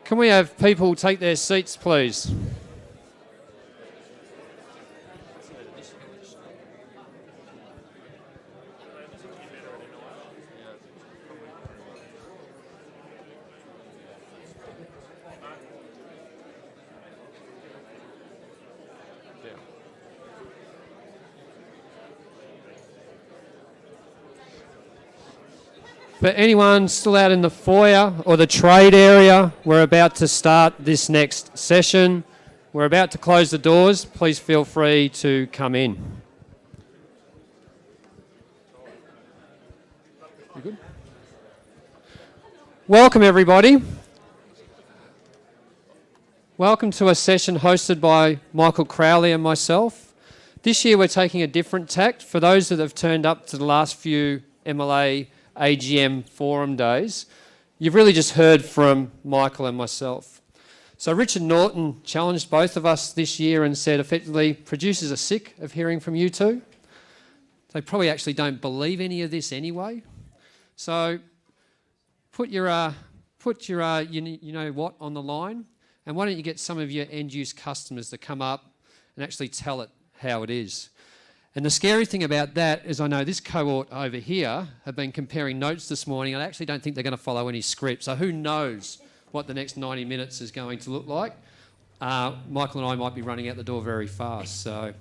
Can we have people take their seats, please? For anyone still out in the foyer or the trade area, we're about to start this next session. We're about to close the doors. Please feel free to come in. You good? Welcome, everybody. Welcome to a session hosted by Michael Crowley and myself. This year we're taking a different tact. For those that have turned up to the last few MLA AGM forum days, you've really just heard from Michael and myself. So Richard Norton challenged both of us this year and said effectively, producers are sick of hearing from you two. They probably actually don't believe any of this anyway. So put your you know what on the line, and why don't you get some of your end-use customers to come up and actually tell it how it is. And the scary thing about that is I know this cohort over here have been comparing notes this morning. I actually don't think they're going to follow any script. So who knows what the next 90 minutes is going to look like. Michael and I might be running out the door very fast. So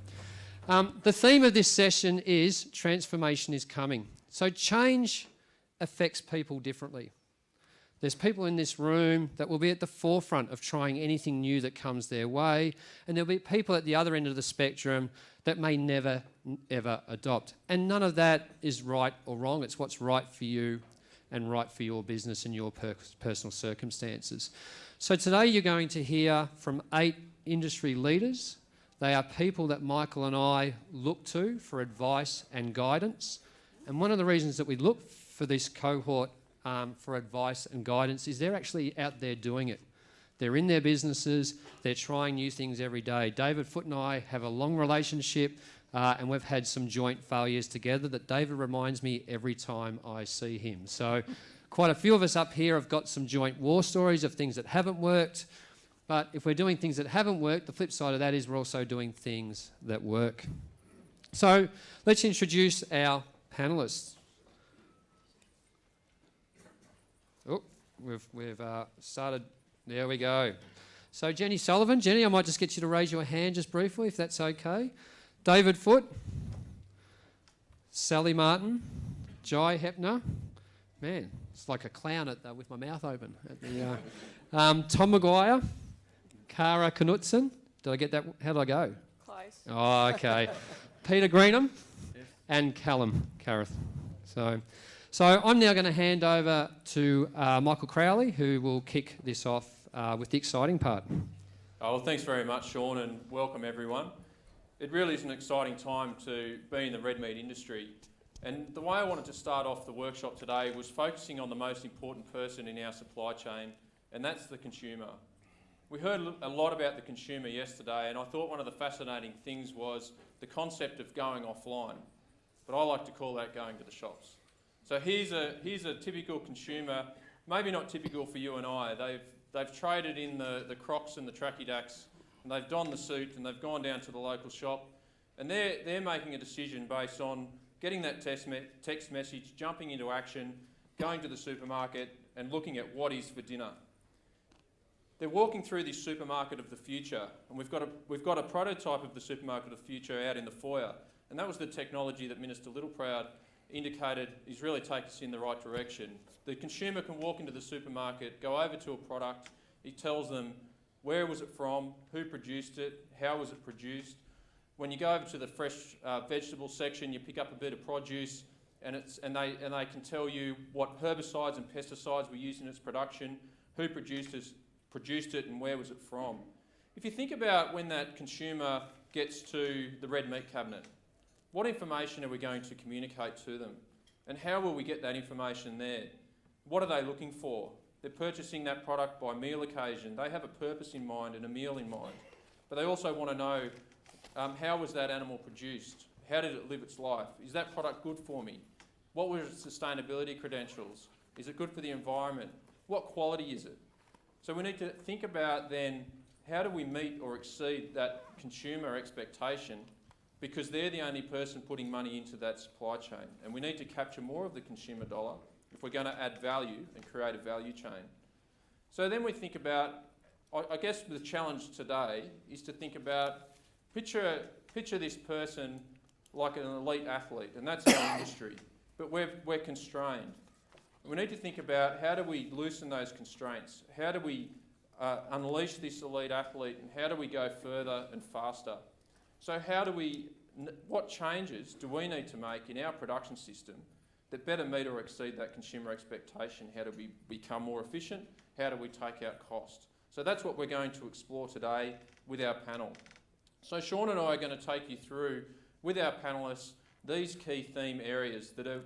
the theme of this session is transformation is coming. So change affects people differently. There's people in this room that will be at the forefront of trying anything new that comes their way. And there'll be people at the other end of the spectrum that may never, ever adopt. And none of that is right or wrong. It's what's right for you and right for your business and your personal circumstances. So today you're going to hear from 8 industry leaders. They are people that Michael and I look to for advice and guidance. And one of the reasons that we look for this cohort for advice and guidance is they're actually out there doing it. They're in their businesses, they're trying new things every day. David Foote and I have a long relationship and we've had some joint failures together that David reminds me every time I see him. So quite a few of us up here have got some joint war stories of things that haven't worked, but if we're doing things that haven't worked, the flip side of that is we're also doing things that work. So let's introduce our panellists. Oh, we've started. There we go. So Jenny Sullivan. Jenny, I might just get you to raise your hand just briefly, if that's okay. David Foote. Sally Martin. Jai Hepner. Man, it's like a clown with my mouth open. Tom Maguire. Cara Knutson. Did I get that? How did I go? Close. Oh, okay. Peter Greenham. And Callum Carruth. So I'm now going to hand over to Michael Crowley, who will kick this off with the exciting part. Well, thanks very much, Sean, and welcome everyone. It really is an exciting time to be in the red meat industry. And the way I wanted to start off the workshop today was focusing on the most important person in our supply chain, and that's the consumer. We heard a lot about the consumer yesterday, and I thought one of the fascinating things was the concept of going offline. But I like to call that going to the shops. So here's a typical consumer, maybe not typical for you and I. They've traded in the Crocs and the Tracky Dacks, and they've donned the suit and they've gone down to the local shop, and they're making a decision based on getting that text message, jumping into action, going to the supermarket and looking at what is for dinner. They're walking through this supermarket of the future, and we've got a prototype of the supermarket of the future out in the foyer, and that was the technology that Minister Littleproud indicated is really taking us in the right direction. The consumer can walk into the supermarket, go over to a product, it tells them where was it from, who produced it, how was it produced. When you go over to the fresh vegetable section, you pick up a bit of produce and they can tell you what herbicides and pesticides were used in its production, who produced it and where was it from. If you think about when that consumer gets to the red meat cabinet, what information are we going to communicate to them? And how will we get that information there? What are they looking for? They're purchasing that product by meal occasion. They have a purpose in mind and a meal in mind. But they also want to know how was that animal produced? How did it live its life? Is that product good for me? What were its sustainability credentials? Is it good for the environment? What quality is it? So we need to think about then, how do we meet or exceed that consumer expectation, because they're the only person putting money into that supply chain. And we need to capture more of the consumer dollar if we're going to add value and create a value chain. So then we think about, I guess the challenge today is to think about, picture this person like an elite athlete, and that's our industry, but we're constrained. We need to think about, how do we loosen those constraints? How do we unleash this elite athlete, and how do we go further and faster? So what changes do we need to make in our production system that better meet or exceed that consumer expectation? How do we become more efficient? How do we take out cost? So that's what we're going to explore today with our panel. So Sean and I are going to take you through, with our panellists, these key theme areas that are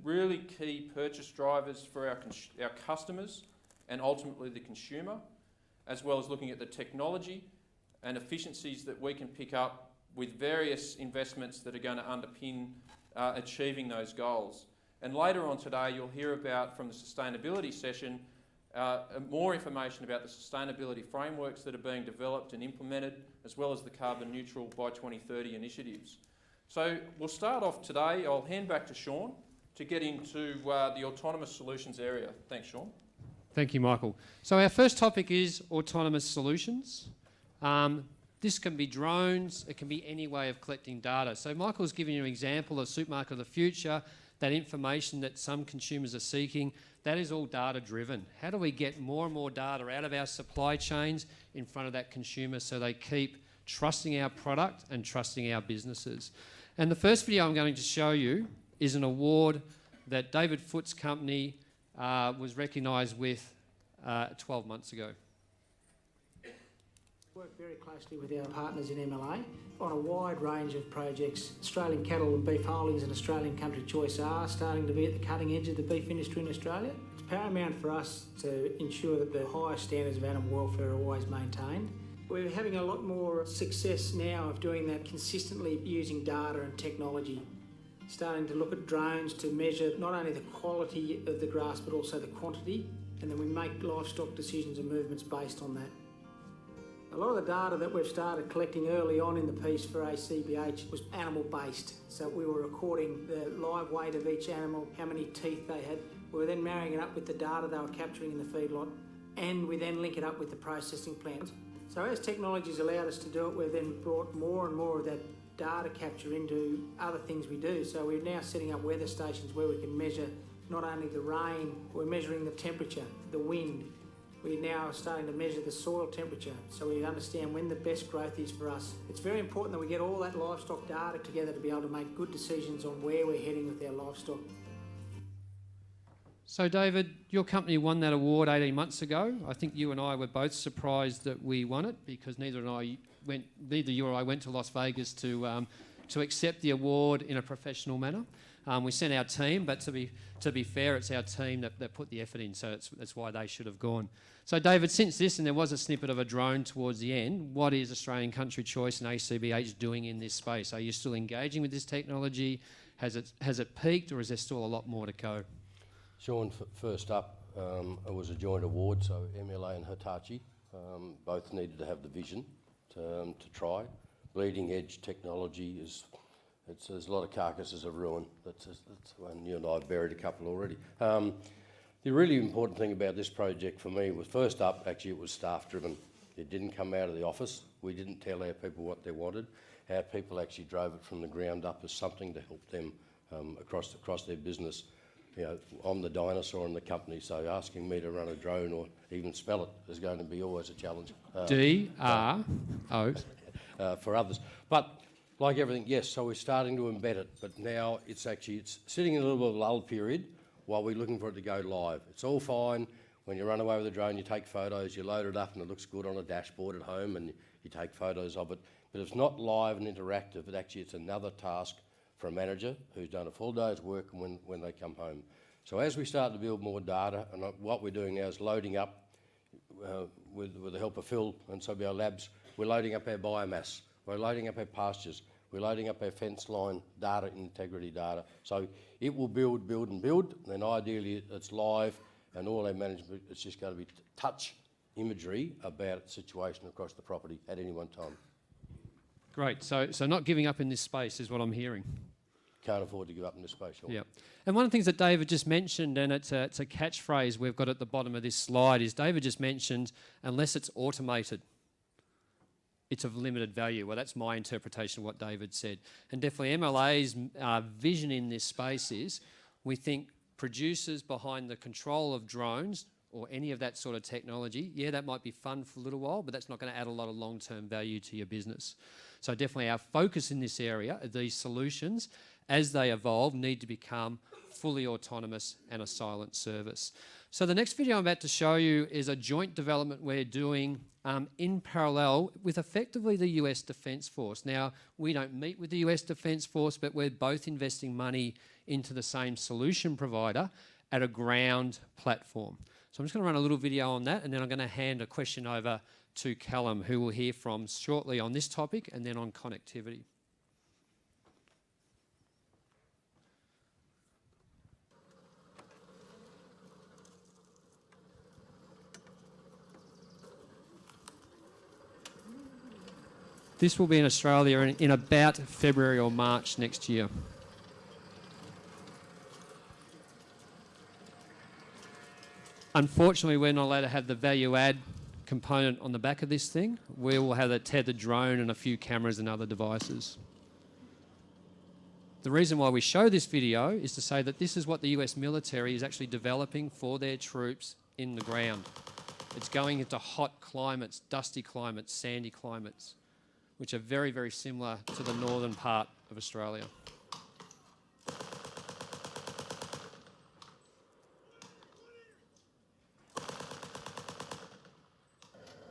really key purchase drivers for our customers and ultimately the consumer, as well as looking at the technology and efficiencies that we can pick up with various investments that are going to underpin achieving those goals. And later on today, you'll hear about, from the sustainability session, more information about the sustainability frameworks that are being developed and implemented, as well as the carbon neutral by 2030 initiatives. So we'll start off today. I'll hand back to Sean to get into the autonomous solutions area. Thanks, Sean. Thank you, Michael. So our first topic is autonomous solutions. This can be drones, it can be any way of collecting data. So Michael's given you an example of Supermarket of the Future, that information that some consumers are seeking, that is all data driven. How do we get more and more data out of our supply chains in front of that consumer so they keep trusting our product and trusting our businesses? And the first video I'm going to show you is an award that David Foote's company was recognised with 12 months ago. Work very closely with our partners in MLA on a wide range of projects. Australian Cattle and Beef Holdings and Australian Country Choice are starting to be at the cutting edge of the beef industry in Australia. It's paramount for us to ensure that the highest standards of animal welfare are always maintained. We're having a lot more success now of doing that consistently using data and technology. Starting to look at drones to measure not only the quality of the grass but also the quantity, and then we make livestock decisions and movements based on that. A lot of the data that we've started collecting early on in the piece for ACBH was animal-based. So we were recording the live weight of each animal, how many teeth they had. We were then marrying it up with the data they were capturing in the feedlot, and we then link it up with the processing plants. So as technology's allowed us to do it, we've then brought more and more of that data capture into other things we do. So we're now setting up weather stations where we can measure not only the rain, we're measuring the temperature, the wind. We're now starting to measure the soil temperature so we understand when the best growth is for us. It's very important that we get all that livestock data together to be able to make good decisions on where we're heading with our livestock. So David, your company won that award 18 months ago. I think you and I were both surprised that we won it, because neither you or I went to Las Vegas to accept the award in a professional manner. We sent our team, but to be fair, it's our team that put the effort in, so that's why they should have gone. So David, since this, and there was a snippet of a drone towards the end, what is Australian Country Choice and ACBH doing in this space? Are you still engaging with this technology? Has it peaked, or is there still a lot more to go? Sean, first up, it was a joint award, so MLA and Hitachi both needed to have the vision to try. Bleeding edge technology there's a lot of carcasses of ruin. That's one you and I have buried a couple already. The really important thing about this project for me was, first up, actually it was staff driven. It didn't come out of the office. We didn't tell our people what they wanted. Our people actually drove it from the ground up as something to help them across their business. You know, I'm the dinosaur in the company, so asking me to run a drone or even spell it is going to be always a challenge. D-R-O. For others. But like everything, yes, so we're starting to embed it, but now it's sitting in a little bit of a lull period while we're looking for it to go live. It's all fine. When you run away with a drone, you take photos, you load it up and it looks good on a dashboard at home and you take photos of it. But it's not live and interactive, it's another task for a manager who's done a full day's work when they come home. So as we start to build more data, and what we're doing now is loading up, with the help of Phil and some of our labs, we're loading up our biomass, we're loading up our pastures, we're loading up our fence line data, integrity data. So it will build and build, then ideally it's live and all our management, it's just going to be touch imagery about the situation across the property at any one time. Great. So not giving up in this space is what I'm hearing. Can't afford to give up in this space. Sean. Yeah. And one of the things that David just mentioned, and it's a catchphrase we've got at the bottom of this slide, is David just mentioned, unless it's automated, it's of limited value. Well, that's my interpretation of what David said. And definitely MLA's vision in this space is we think producers behind the control of drones or any of that sort of technology, yeah, that might be fun for a little while, but that's not going to add a lot of long-term value to your business. So definitely our focus in this area, these solutions, as they evolve, need to become fully autonomous and a silent service. So the next video I'm about to show you is a joint development we're doing in parallel with effectively the US Defence Force. Now, we don't meet with the US Defence Force, but we're both investing money into the same solution provider at a ground platform. So I'm just going to run a little video on that, and then I'm going to hand a question over to Callum, who we'll hear from shortly on this topic and then on connectivity. This will be in Australia in about February or March next year. Unfortunately, we're not allowed to have the value add component on the back of this thing. We will have a tethered drone and a few cameras and other devices. The reason why we show this video is to say that this is what the US military is actually developing for their troops in the ground. It's going into hot climates, dusty climates, sandy climates, which are very, very similar to the northern part of Australia.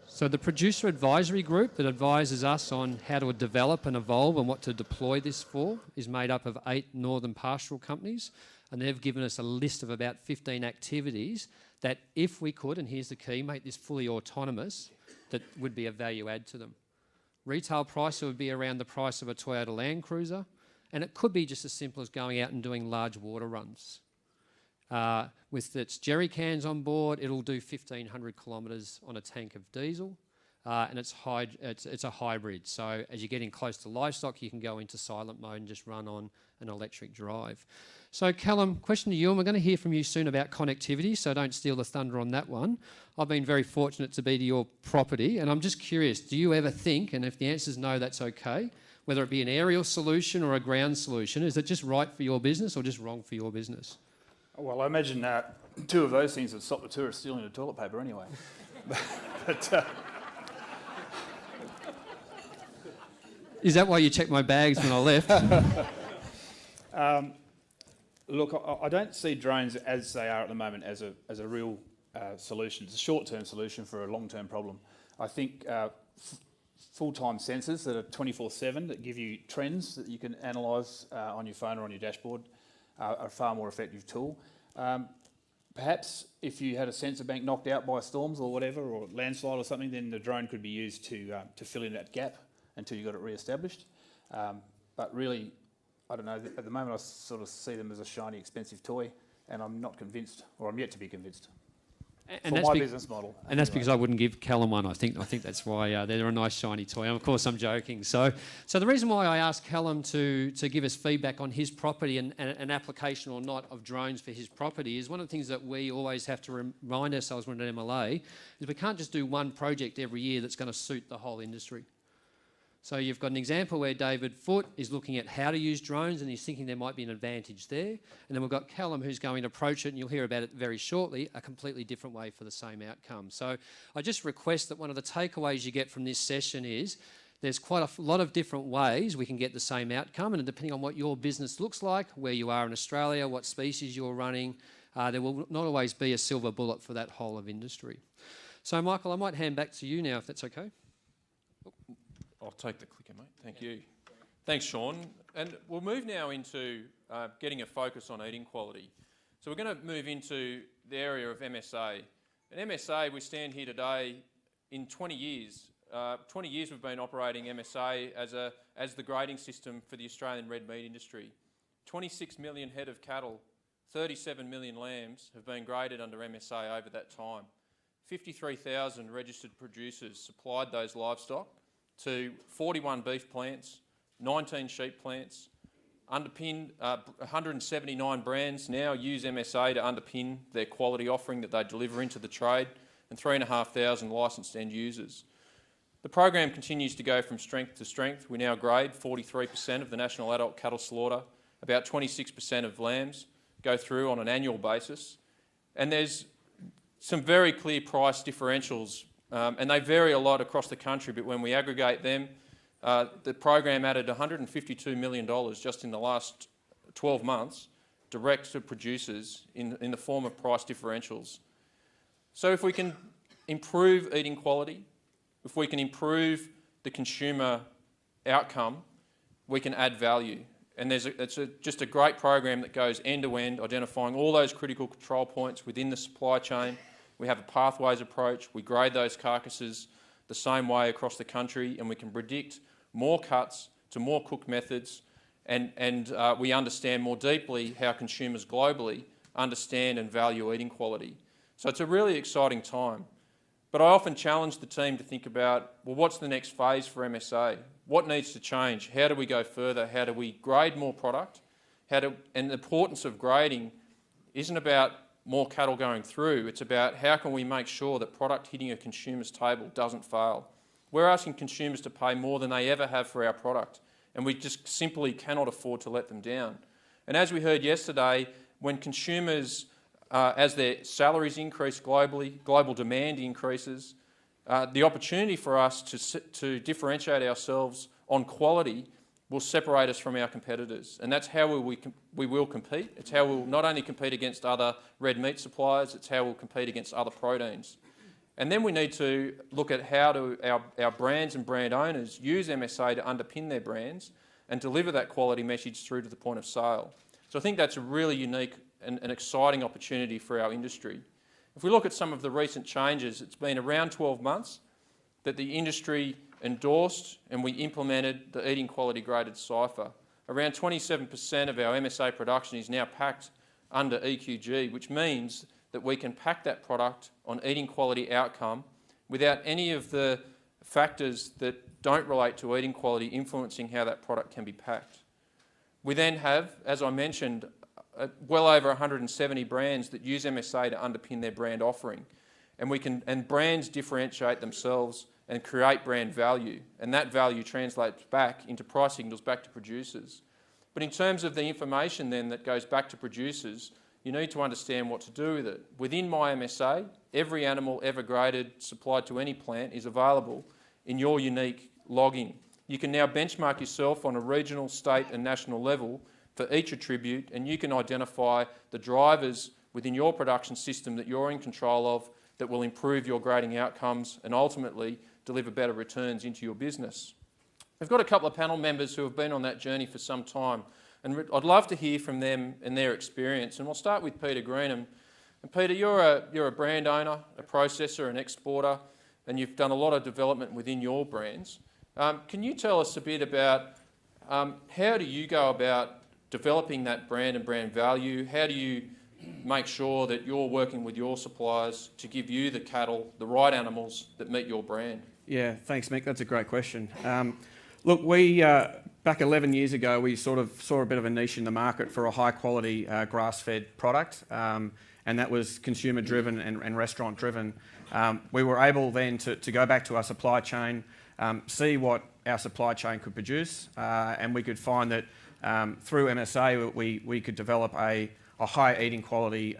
So the producer advisory group that advises us on how to develop and evolve and what to deploy this for is made up of 8 northern pastoral companies, and they've given us a list of about 15 activities that if we could, and here's the key, make this fully autonomous, that would be a value add to them. Retail price would be around the price of a Toyota Land Cruiser, and it could be just as simple as going out and doing large water runs. With its jerry cans on board, it'll do 1,500 kilometres on a tank of diesel, and it's a hybrid. So as you're getting close to livestock, you can go into silent mode and just run on an electric drive. So Callum, question to you, and we're going to hear from you soon about connectivity, so don't steal the thunder on that one. I've been very fortunate to be to your property, and I'm just curious, do you ever think, and if the answer is no, that's okay, whether it be an aerial solution or a ground solution, is it just right for your business or just wrong for your business? Well, I imagine 2 of those things would stop the tourists stealing the toilet paper anyway. but Is that why you checked my bags when I left? look, I don't see drones as they are at the moment as a real solution. It's a short-term solution for a long-term problem. I think full-time sensors that are 24/7 that give you trends that you can analyse on your phone or on your dashboard are a far more effective tool. Perhaps if you had a sensor bank knocked out by storms or whatever, or landslide or something, then the drone could be used to fill in that gap until you got it re-established. But really, I don't know, at the moment I sort of see them as a shiny, expensive toy, and I'm not convinced, or I'm yet to be convinced. And for that's my business model. And that's because I wouldn't give Callum one. I think that's why they're a nice shiny toy. And of course, I'm joking. So the reason why I asked Callum to give us feedback on his property and an application or not of drones for his property is one of the things that we always have to remind ourselves when at MLA is we can't just do one project every year that's going to suit the whole industry. So you've got an example where David Foote is looking at how to use drones and he's thinking there might be an advantage there. And then we've got Callum who's going to approach it, and you'll hear about it very shortly, a completely different way for the same outcome. So I just request that one of the takeaways you get from this session is there's quite a lot of different ways we can get the same outcome, and depending on what your business looks like, where you are in Australia, what species you're running, there will not always be a silver bullet for that whole of industry. So Michael, I might hand back to you now if that's okay. I'll take the clicker, mate. Thank you. Thanks, Sean. And we'll move now into getting a focus on eating quality. So we're going to move into the area of MSA. And MSA, we stand here today in 20 years. 20 years we've been operating MSA as the grading system for the Australian red meat industry. 26 million head of cattle, 37 million lambs have been graded under MSA over that time. 53,000 registered producers supplied those livestock to 41 beef plants, 19 sheep plants, underpinned 179 brands now use MSA to underpin their quality offering that they deliver into the trade, and 3,500 licensed end users. The program continues to go from strength to strength. We now grade 43% of the national adult cattle slaughter, about 26% of lambs go through on an annual basis, and there's some very clear price differentials, and they vary a lot across the country, but when we aggregate them, the program added $152 million just in the last 12 months direct to producers in the form of price differentials. So if we can improve eating quality, if we can improve the consumer outcome, we can add value. And it's just a great program that goes end to end, identifying all those critical control points within the supply chain. We have a pathways approach. We grade those carcasses the same way across the country, and we can predict more cuts to more cooked methods, and we understand more deeply how consumers globally understand and value eating quality. So it's a really exciting time. But I often challenge the team to think about, well, what's the next phase for MSA? What needs to change? How do we go further? How do we grade more product? And the importance of grading isn't about more cattle going through. It's about how can we make sure that product hitting a consumer's table doesn't fail. We're asking consumers to pay more than they ever have for our product, and we just simply cannot afford to let them down. And as we heard yesterday, when consumers, as their salaries increase globally, global demand increases, the opportunity for us to differentiate ourselves on quality will separate us from our competitors. And that's how we will compete. It's how we'll not only compete against other red meat suppliers, it's how we'll compete against other proteins. And then we need to look at how do our brands and brand owners use MSA to underpin their brands and deliver that quality message through to the point of sale. So I think that's a really unique and exciting opportunity for our industry. If we look at some of the recent changes, it's been around 12 months that the industry endorsed and we implemented the eating quality graded cipher. Around 27% of our MSA production is now packed under EQG, which means that we can pack that product on eating quality outcome without any of the factors that don't relate to eating quality influencing how that product can be packed. We then have, as I mentioned, well over 170 brands that use MSA to underpin their brand offering. And brands differentiate themselves and create brand value, and that value translates back into price signals back to producers. But in terms of the information then that goes back to producers, you need to understand what to do with it. Within MyMSA, every animal ever graded supplied to any plant is available in your unique login. You can now benchmark yourself on a regional, state and national level for each attribute, and you can identify the drivers within your production system that you're in control of that will improve your grading outcomes and ultimately deliver better returns into your business. We've got a couple of panel members who have been on that journey for some time, and I'd love to hear from them and their experience. And we'll start with Peter Greenham. And Peter, you're a brand owner, a processor, an exporter, and you've done a lot of development within your brands. Can you tell us a bit about how do you go about developing that brand and brand value? How do you make sure that you're working with your suppliers to give you the cattle, the right animals that meet your brand? Yeah, thanks, Mick. That's a great question. Look, we back 11 years ago, we sort of saw a bit of a niche in the market for a high-quality grass-fed product, and that was consumer-driven and restaurant-driven. We were able then to go back to our supply chain, see what our supply chain could produce, and we could find that through MSA we could develop a high eating quality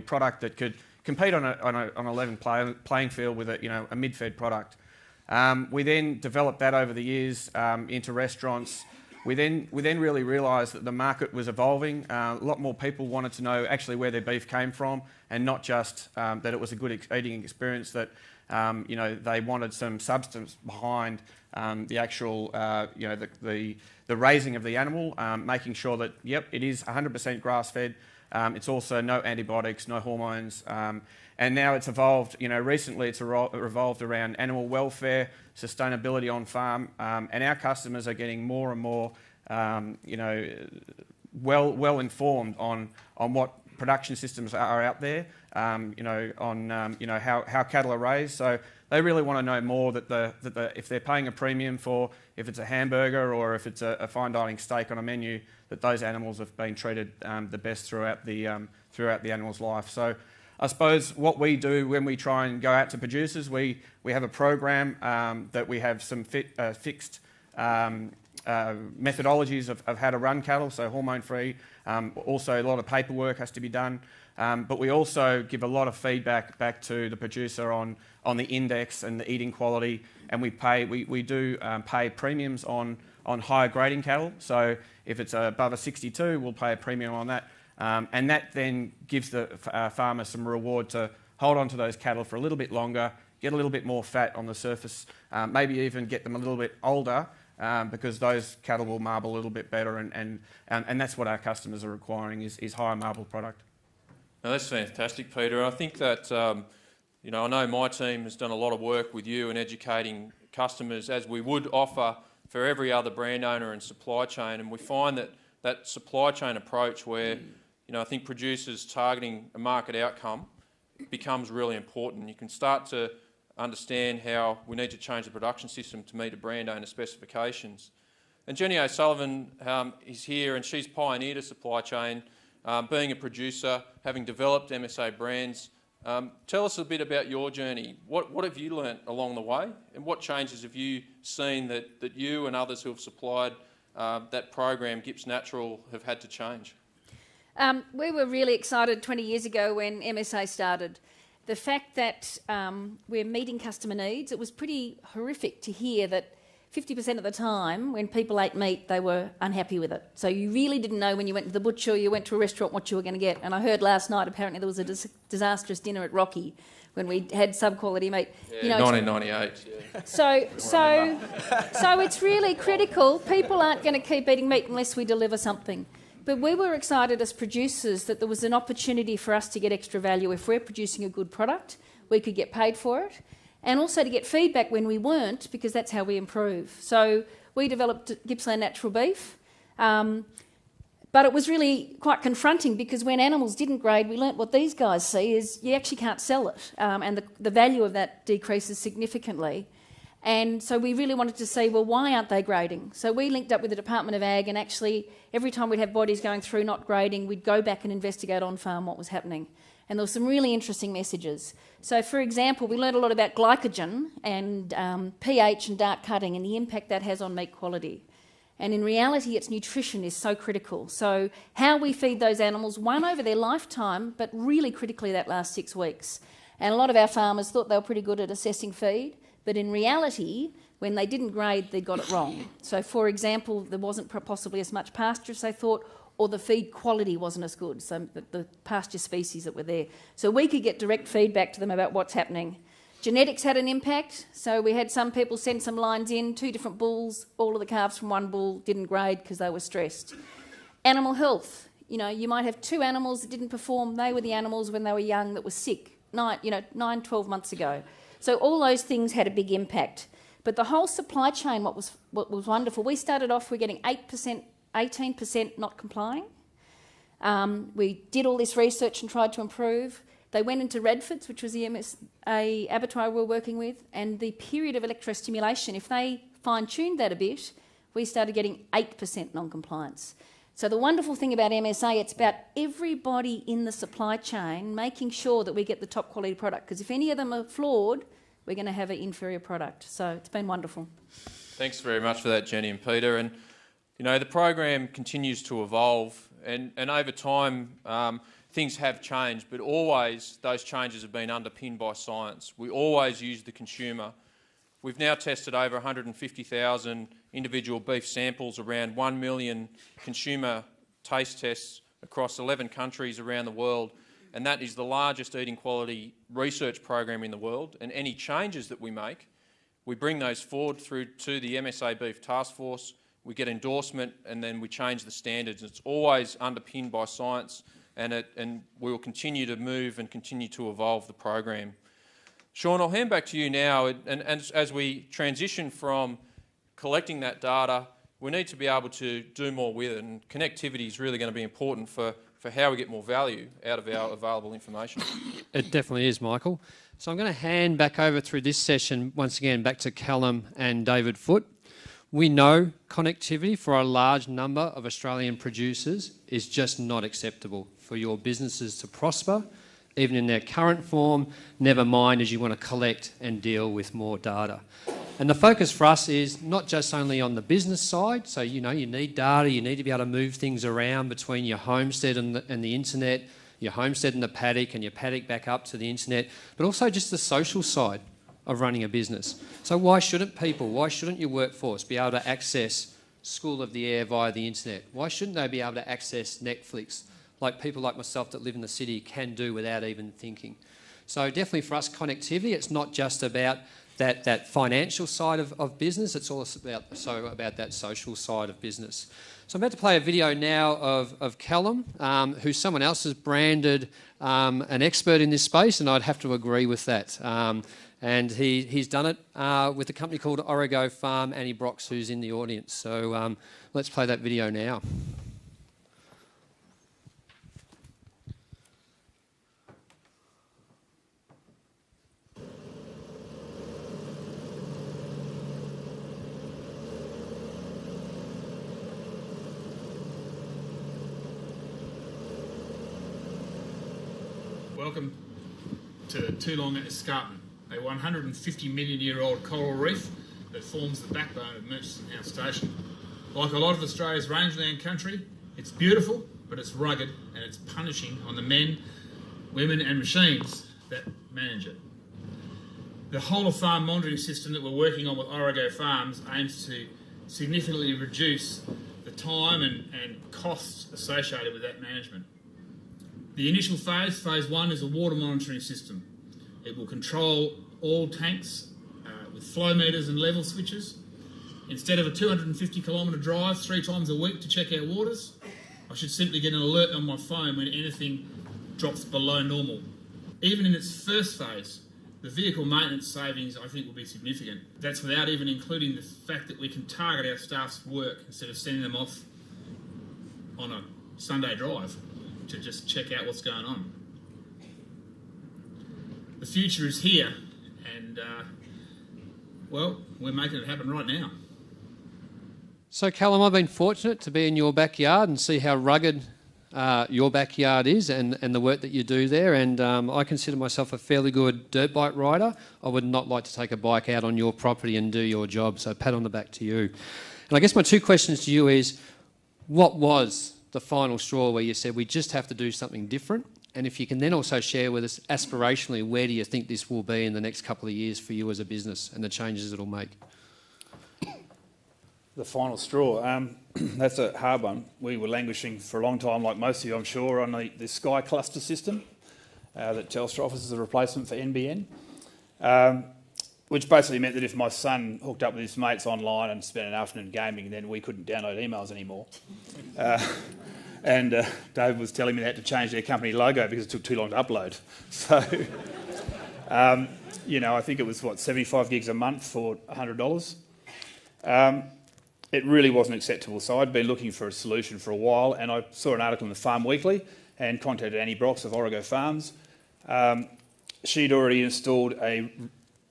product that could compete on a level playing field with a mid-fed product. We then developed that over the years into restaurants. We then really realised that the market was evolving. A lot more people wanted to know actually where their beef came from, and not just that it was a good eating experience. That they wanted some substance behind the actual the raising of the animal, making sure that it is 100% grass-fed. It's also no antibiotics, no hormones, and now it's evolved. Recently it's revolved around animal welfare, sustainability on farm, and our customers are getting more and more, well informed on what production systems are out there, on how cattle are raised. So they really want to know more that if they're paying a premium for, if it's a hamburger or if it's a fine dining steak on a menu, that those animals have been treated the best throughout the animal's life. So I suppose what we do when we try and go out to producers, we have a program that we have some fixed methodologies of how to run cattle, so hormone-free. Also, a lot of paperwork has to be done. But we also give a lot of feedback back to the producer on the index and the eating quality, and we do pay premiums on higher grading cattle. So if it's above a 62, we'll pay a premium on that. And that then gives the farmer some reward to hold on to those cattle for a little bit longer, get a little bit more fat on the surface, maybe even get them a little bit older, because those cattle will marble a little bit better, and that's what our customers are requiring is higher marble product. Now, that's fantastic, Peter. I think that, I know my team has done a lot of work with you in educating customers, as we would offer for every other brand owner and supply chain, and we find that supply chain approach where, I think producers targeting a market outcome becomes really important. You can start to understand how we need to change the production system to meet a brand owner specifications. And Jenny O'Sullivan is here, and she's pioneered a supply chain, being a producer, having developed MSA brands. Tell us a bit about your journey. What have you learnt along the way, and what changes have you seen that you and others who have supplied that program, Gipps Natural, have had to change? We were really excited 20 years ago when MSA started. The fact that we're meeting customer needs, it was pretty horrific to hear that 50% of the time when people ate meat, they were unhappy with it. So you really didn't know when you went to the butcher, you went to a restaurant, what you were going to get. And I heard last night apparently there was a disastrous dinner at Rocky when we had sub-quality meat. Yeah, 1998, yeah. So it's really critical. People aren't going to keep eating meat unless we deliver something. But we were excited as producers that there was an opportunity for us to get extra value. If we're producing a good product, we could get paid for it, and also to get feedback when we weren't, because that's how we improve. So we developed Gippsland Natural Beef, but it was really quite confronting, because when animals didn't grade, we learnt what these guys see is you actually can't sell it, and the value of that decreases significantly. And so we really wanted to see, well, why aren't they grading? So we linked up with the Department of Ag, and actually every time we'd have bodies going through not grading, we'd go back and investigate on farm what was happening. And there were some really interesting messages. So, for example, we learned a lot about glycogen and pH and dark cutting and the impact that has on meat quality. And in reality, its nutrition is so critical. So how we feed those animals, one, over their lifetime, but really critically that last 6 weeks. And a lot of our farmers thought they were pretty good at assessing feed, but in reality, when they didn't grade, they got it wrong. So, for example, there wasn't possibly as much pasture as they thought, or the feed quality wasn't as good, so the pasture species that were there. So we could get direct feedback to them about what's happening. Genetics had an impact, so we had some people send some lines in, 2 different bulls, all of the calves from one bull didn't grade because they were stressed. Animal health, you might have 2 animals that didn't perform, they were the animals when they were young that were sick, 9, 12 months ago. So all those things had a big impact. But the whole supply chain, what was wonderful, we started off, we're getting 18% not complying. We did all this research and tried to improve. They went into Radfords, which was the MSA abattoir we were working with, and the period of electrostimulation, if they fine-tuned that a bit, we started getting 8% non-compliance. So the wonderful thing about MSA, it's about everybody in the supply chain making sure that we get the top quality product, because if any of them are flawed, we're going to have an inferior product. So it's been wonderful. Thanks very much for that, Jenny and Peter. And, the program continues to evolve, and over time things have changed, but always those changes have been underpinned by science. We always use the consumer. We've now tested over 150,000 individual beef samples, around 1 million consumer taste tests across 11 countries around the world, and that is the largest eating quality research program in the world. And any changes that we make, we bring those forward through to the MSA Beef Task Force, we get endorsement, and then we change the standards. It's always underpinned by science, and we will continue to move and continue to evolve the program. Sean, I'll hand back to you now, and as we transition from collecting that data, we need to be able to do more with it, and connectivity is really going to be important for for how we get more value out of our available information. It definitely is, Michael. So I'm going to hand back over through this session once again back to Callum and David Foote. We know connectivity for a large number of Australian producers is just not acceptable for your businesses to prosper, even in their current form, never mind as you want to collect and deal with more data. And the focus for us is not just only on the business side, so you need data, you need to be able to move things around between your homestead and the internet, your homestead and the paddock, and your paddock back up to the internet, but also just the social side of running a business. So why shouldn't your workforce be able to access School of the Air via the internet? Why shouldn't they be able to access Netflix like people like myself that live in the city can do without even thinking? So definitely for us, connectivity, it's not just about that financial side of business, it's also about that social side of business. So I'm about to play a video now of Callum, who someone else has branded an expert in this space, and I'd have to agree with that. And he's done it with a company called Origo Farm, Annie Brox, who's in the audience. So let's play that video now. Welcome to Toolong Escarpment, a 150 million year old coral reef that forms the backbone of Murchison House Station. Like a lot of Australia's rangeland country, it's beautiful, but it's rugged and it's punishing on the men, women and machines that manage it. The whole of farm monitoring system that we're working on with Origo Farms aims to significantly reduce the time and costs associated with that management. The initial phase, phase 1, is a water monitoring system. It will control all tanks with flow meters and level switches. Instead of a 250 kilometre drive 3 times a week to check our waters, I should simply get an alert on my phone when anything drops below normal. Even in its first phase, the vehicle maintenance savings I think will be significant. That's without even including the fact that we can target our staff's work instead of sending them off on a Sunday drive to just check out what's going on. The future is here, and well, we're making it happen right now. So Callum, I've been fortunate to be in your backyard and see how rugged your backyard is and the work that you do there, and I consider myself a fairly good dirt bike rider. I would not like to take a bike out on your property and do your job, so pat on the back to you. And I guess my 2 questions to you is, what was the final straw where you said we just have to do something different? And if you can then also share with us aspirationally, where do you think this will be in the next couple of years for you as a business and the changes it'll make? The final straw, that's a hard one. We were languishing for a long time, like most of you I'm sure, on the Sky Cluster system that Telstra offers as a replacement for NBN, which basically meant that if my son hooked up with his mates online and spent an afternoon gaming, then we couldn't download emails anymore. And Dave was telling me they had to change their company logo because it took too long to upload. So, I think it was, 75 gigs a month for $100. It really wasn't acceptable. So I'd been looking for a solution for a while, and I saw an article in the Farm Weekly and contacted Annie Brox of Origo Farms. She'd already installed a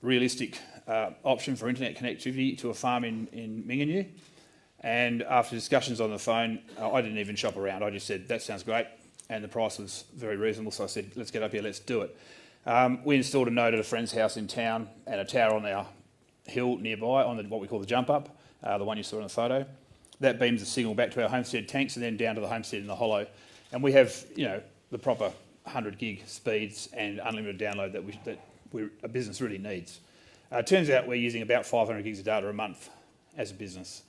realistic option for internet connectivity to a farm in Minginoo. And after discussions on the phone, I didn't even shop around. I just said, that sounds great. And the price was very reasonable. So I said, let's get up here, let's do it. We installed a node at a friend's house in town and a tower on our hill nearby on what we call the jump up, the one you saw in the photo. That beams the signal back to our homestead tanks and then down to the homestead in the hollow. And we have, the proper 100 gig speeds and unlimited download that a business really needs. It turns out we're using about 500 gigs of data a month as a business,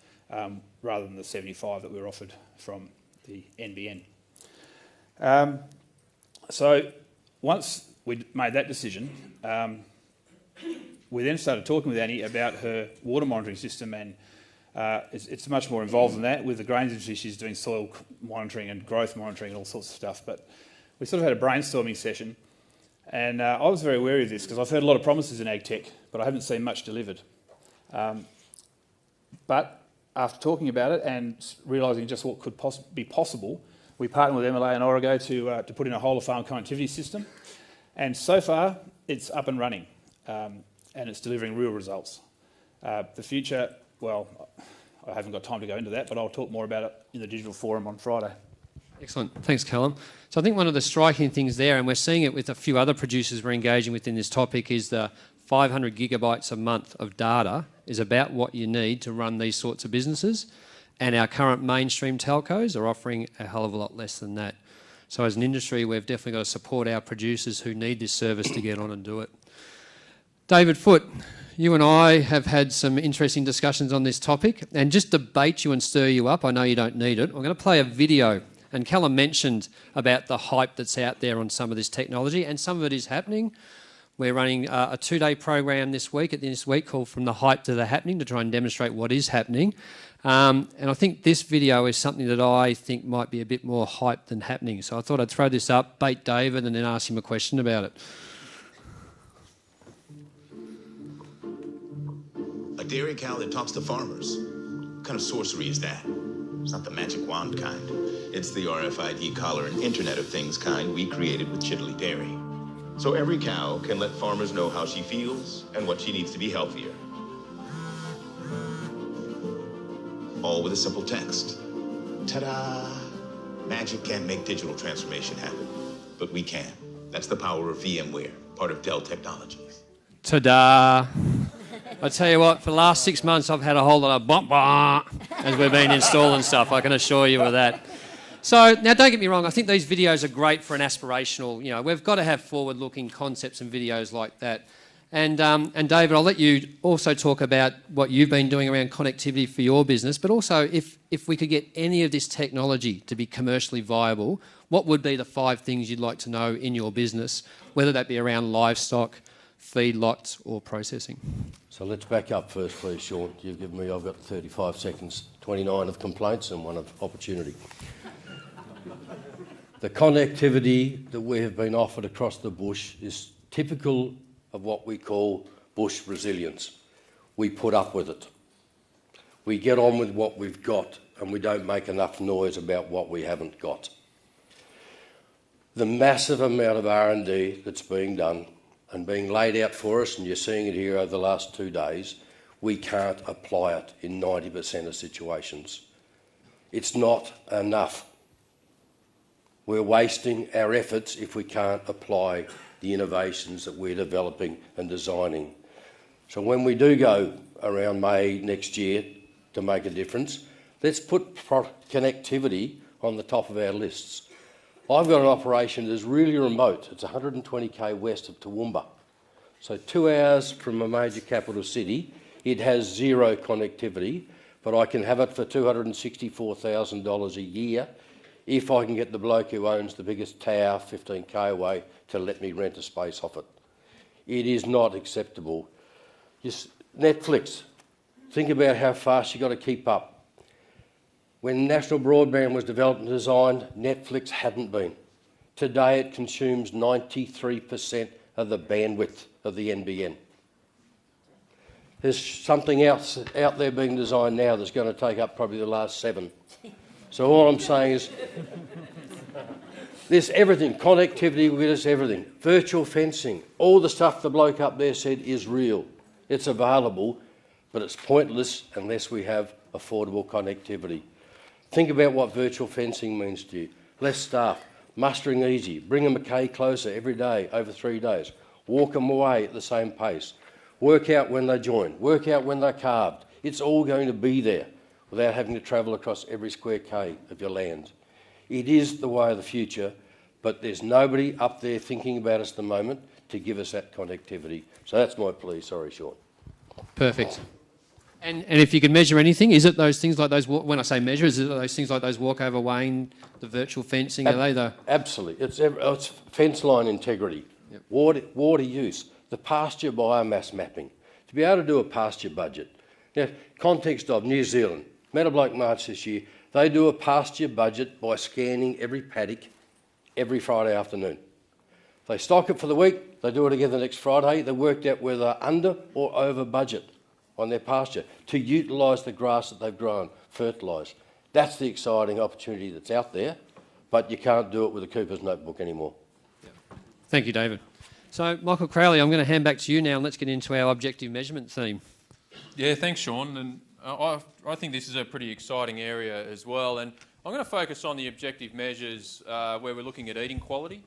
rather than the 75 that we were offered from the NBN. So once we made that decision, we then started talking with Annie about her water monitoring system, and it's much more involved than that. With the grains industry, she's doing soil monitoring and growth monitoring and all sorts of stuff. But we sort of had a brainstorming session, and I was very wary of this because I've heard a lot of promises in ag tech, but I haven't seen much delivered. But after talking about it and realising just what could be possible, We partnered with MLA and Origo to put in a whole-of-farm connectivity system, and so far it's up and running, and it's delivering real results. The future, well, I haven't got time to go into that, but I'll talk more about it in the digital forum on Friday. Excellent. Thanks, Callum. So I think one of the striking things there, and we're seeing it with a few other producers we're engaging with in this topic, is the 500 gigabytes a month of data is about what you need to run these sorts of businesses. And our current mainstream telcos are offering a hell of a lot less than that. So as an industry, we've definitely got to support our producers who need this service to get on and do it. David Foote, you and I have had some interesting discussions on this topic, and just to bait you and stir you up, I know you don't need it, I'm going to play a video. And Callum mentioned about the hype that's out there on some of this technology, and some of it is happening. We're running a 2-day program this week, at this week, called From the Hype to the Happening, to try and demonstrate what is happening. And I think this video is something that I think might be a bit more hype than happening. So I thought I'd throw this up, bait David, and then ask him a question about it. A dairy cow that talks to farmers. What kind of sorcery is that? It's not the magic wand kind. It's the RFID collar and Internet of Things kind we created with Chidley Dairy. So every cow can let farmers know how she feels and what she needs to be healthier. All with a simple text. Ta-da! Magic can't make digital transformation happen, but we can. That's the power of VMware, part of Dell Technologies. Ta-da! I tell you what, for the last 6 months, I've had a whole lot of bump as we've been installing stuff. I can assure you of that. So now, don't get me wrong. I think these videos are great for an aspirational. You know, we've got to have forward-looking concepts and videos like that. And David, I'll let you also talk about what you've been doing around connectivity for your business. But also, if we could get any of this technology to be commercially viable, what would be the 5 things you'd like to know in your business, whether that be around livestock, feedlots, or processing? So let's back up first, please, Sean. You've given me, I've got 35 seconds, 29 of complaints and 1 of opportunity. The connectivity that we have been offered across the bush is typical of what we call bush resilience. We put up with it. We get on with what we've got, and we don't make enough noise about what we haven't got. The massive amount of R&D that's being done and being laid out for us, and you're seeing it here over the last 2 days, we can't apply it in 90% of situations. It's not enough. We're wasting our efforts if we can't apply the innovations that we're developing and designing. So when we do go around May next year to make a difference, let's put connectivity on the top of our lists. I've got an operation that is really remote. It's 120k west of Toowoomba. So 2 hours from a major capital city. It has 0 connectivity, but I can have it for $264,000 a year if I can get the bloke who owns the biggest tower 15k away to let me rent a space off it. It is not acceptable. Just Netflix, think about how fast you've got to keep up. When national broadband was developed and designed, Netflix hadn't been. Today it consumes 93% of the bandwidth of the NBN. There's something else out there being designed now that's going to take up probably the last 7. So all I'm saying is, there's everything, connectivity with us, everything. Virtual fencing, all the stuff the bloke up there said is real. It's available, but it's pointless unless we have affordable connectivity. Think about what virtual fencing means to you. Less staff, mustering easy, bring them a K closer every day over 3 days, walk them away at the same pace, work out when they join, work out when they're calved. It's all going to be there without having to travel across every square K of your land. It is the way of the future, but there's nobody up there thinking about us at the moment to give us that connectivity. So that's my plea. Sorry, Sean. Perfect. And if you can measure anything, is it those things like those, when I say measure, is it those things like those walkover weighing, the virtual fencing, are they the... Absolutely. It's fence line integrity, yep. Water use, the pasture biomass mapping. To be able to do a pasture budget. Now, context of New Zealand, Meadowlark March this year, they do a pasture budget by scanning every paddock every Friday afternoon. They stock it for the week, they do it again the next Friday, they worked out whether they're under or over budget on their pasture to utilise the grass that they've grown, fertilise. That's the exciting opportunity that's out there, but you can't do it with a Cooper's notebook anymore. Thank you, David. So, Michael Crowley, I'm going to hand back to you now and let's get into our objective measurement theme. Yeah, thanks, Sean. And I think this is a pretty exciting area as well. And I'm going to focus on the objective measures where we're looking at eating quality.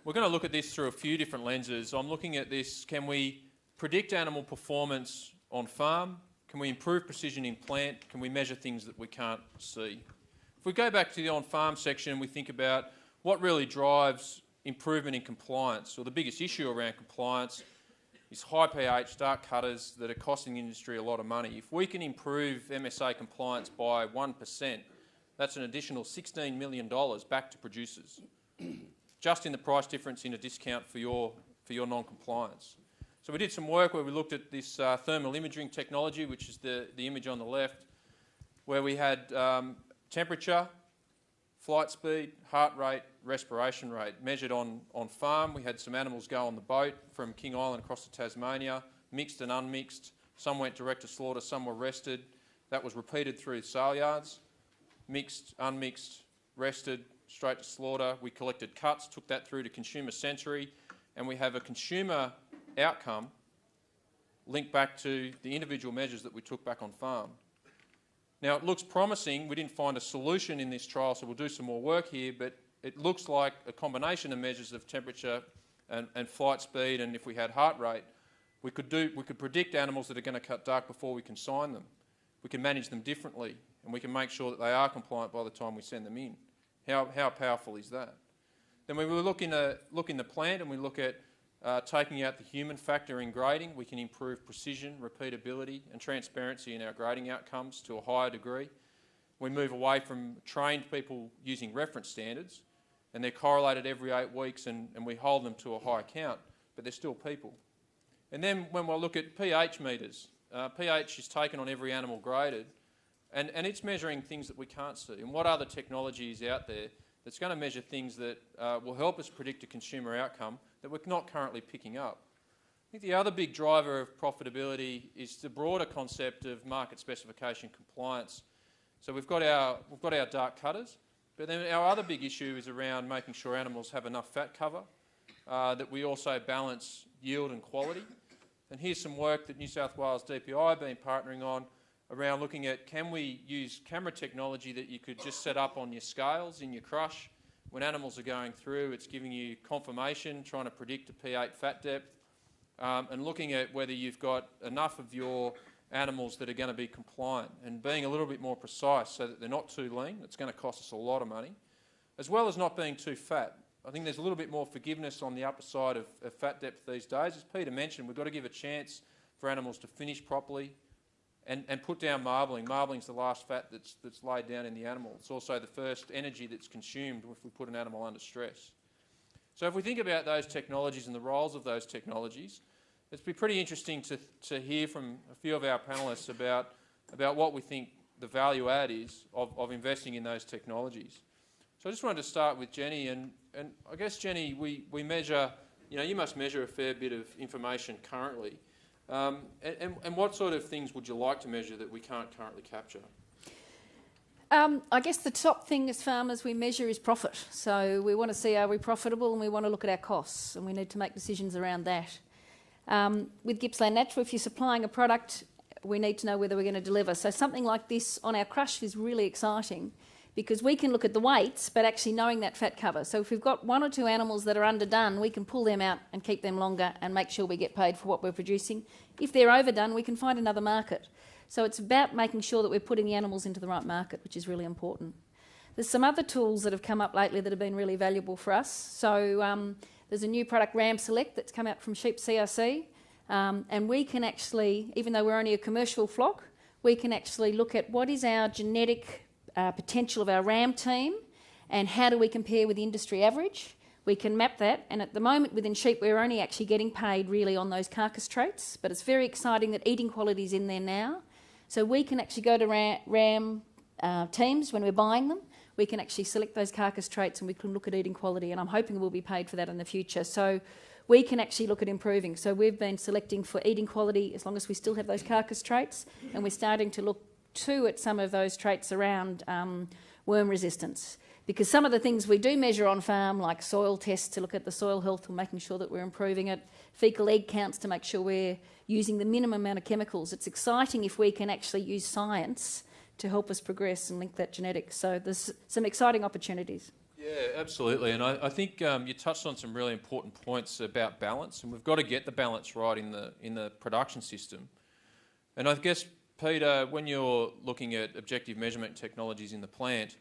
We're going to look at this through a few different lenses. I'm looking at this, can we predict animal performance on farm? Can we improve precision in plant? Can we measure things that we can't see? If we go back to the on-farm section, we think about what really drives improvement in compliance, or the biggest issue around compliance is high pH dark cutters that are costing the industry a lot of money. If we can improve MSA compliance by 1%, that's an additional $16 million back to producers, just in the price difference in a discount for your non-compliance. So we did some work where we looked at this thermal imaging technology, which is the image on the left, where we had temperature, flight speed, heart rate, respiration rate measured on farm. We had some animals go on the boat from King Island across to Tasmania, mixed and unmixed. Some went direct to slaughter, some were rested. That was repeated through sale yards. Mixed, unmixed, rested, straight to slaughter. We collected cuts, took that through to consumer sensory, and we have a consumer outcome linked back to the individual measures that we took back on farm. Now, it looks promising. We didn't find a solution in this trial, so we'll do some more work here, but it looks like a combination of measures of temperature and flight speed, and if we had heart rate, we could predict animals that are going to cut dark before we consign them. We can manage them differently, and we can make sure that they are compliant by the time we send them in. How powerful is that? Then when we look in the plant and we look at taking out the human factor in grading, we can improve precision, repeatability and transparency in our grading outcomes to a higher degree. We move away from trained people using reference standards, and they're correlated every 8 weeks and we hold them to a high count, but they're still people. And then when we look at pH meters, pH is taken on every animal graded, and it's measuring things that we can't see. And what other technology is out there that's going to measure things that will help us predict a consumer outcome that we're not currently picking up? I think the other big driver of profitability is the broader concept of market specification compliance. So we've got our dark cutters, but then our other big issue is around making sure animals have enough fat cover, that we also balance yield and quality. And here's some work that New South Wales DPI have been partnering on around looking at, can we use camera technology that you could just set up on your scales in your crush. When animals are going through, it's giving you confirmation, trying to predict a P8 fat depth, and looking at whether you've got enough of your animals that are going to be compliant, and being a little bit more precise so that they're not too lean. It's going to cost us a lot of money, as well as not being too fat. I think there's a little bit more forgiveness on the upper side of fat depth these days. As Peter mentioned, we've got to give a chance for animals to finish properly and put down marbling. Marbling's the last fat that's laid down in the animal. It's also the first energy that's consumed if we put an animal under stress. So if we think about those technologies and the roles of those technologies, it's been pretty interesting to hear from a few of our panellists about what we think the value add is of investing in those technologies. So I just wanted to start with Jenny, and I guess, Jenny, we measure, you must measure a fair bit of information currently. And what sort of things would you like to measure that we can't currently capture? I guess the top thing as farmers we measure is profit. So we want to see, are we profitable, and we want to look at our costs, and we need to make decisions around that. With Gippsland Natural, if you're supplying a product, we need to know whether we're going to deliver. So something like this on our crush is really exciting, because we can look at the weights, but actually knowing that fat cover. So if we've got 1 or 2 animals that are underdone, we can pull them out and keep them longer and make sure we get paid for what we're producing. If they're overdone, we can find another market. So it's about making sure that we're putting the animals into the right market, which is really important. There's some other tools that have come up lately that have been really valuable for us. So there's a new product, Ram Select, that's come out from Sheep CRC. And we can actually, even though we're only a commercial flock, we can actually look at what is our genetic potential of our ram team and how do we compare with the industry average. We can map that, and at the moment within sheep we're only actually getting paid really on those carcass traits, but it's very exciting that eating quality is in there now. So we can actually go to ram teams when we're buying them. We can actually select those carcass traits and we can look at eating quality, and I'm hoping we'll be paid for that in the future. So we can actually look at improving. So we've been selecting for eating quality as long as we still have those carcass traits, and we're starting to look too at some of those traits around worm resistance, Because some of the things we do measure on farm, like soil tests to look at the soil health and making sure that we're improving it, fecal egg counts to make sure we're using the minimum amount of chemicals. It's exciting if we can actually use science to help us progress and link that genetics. So there's some exciting opportunities. Yeah, absolutely. And I think you touched on some really important points about balance, and we've got to get the balance right in the production system. And I guess, Peter, when you're looking at objective measurement technologies in the plant,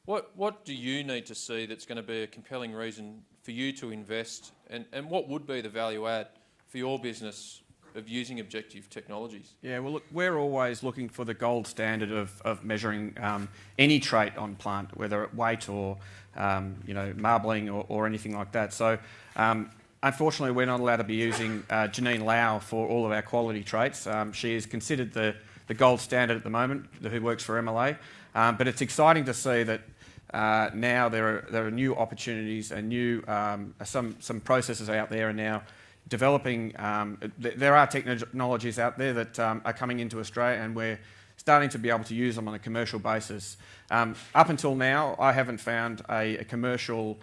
what do you need to see that's going to be a compelling reason for you to invest, and what would be the value add for your business of using objective technologies? Yeah, well, look, we're always looking for the gold standard of measuring any trait on plant, whether it weight or marbling or anything like that. So, unfortunately, we're not allowed to be using Janine Lau for all of our quality traits. She is considered the gold standard at the moment, who works for MLA. But it's exciting to see that now there are new opportunities and new some processes out there, and now developing. There are technologies out there that are coming into Australia, and we're starting to be able to use them on a commercial basis. Up until now, I haven't found a commercial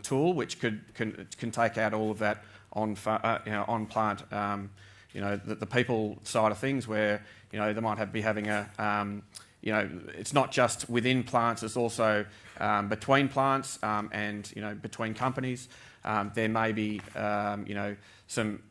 tool which can take out all of that on plant. The people side of things, where they might be having a it's not just within plants, it's also between plants and between companies. There may be some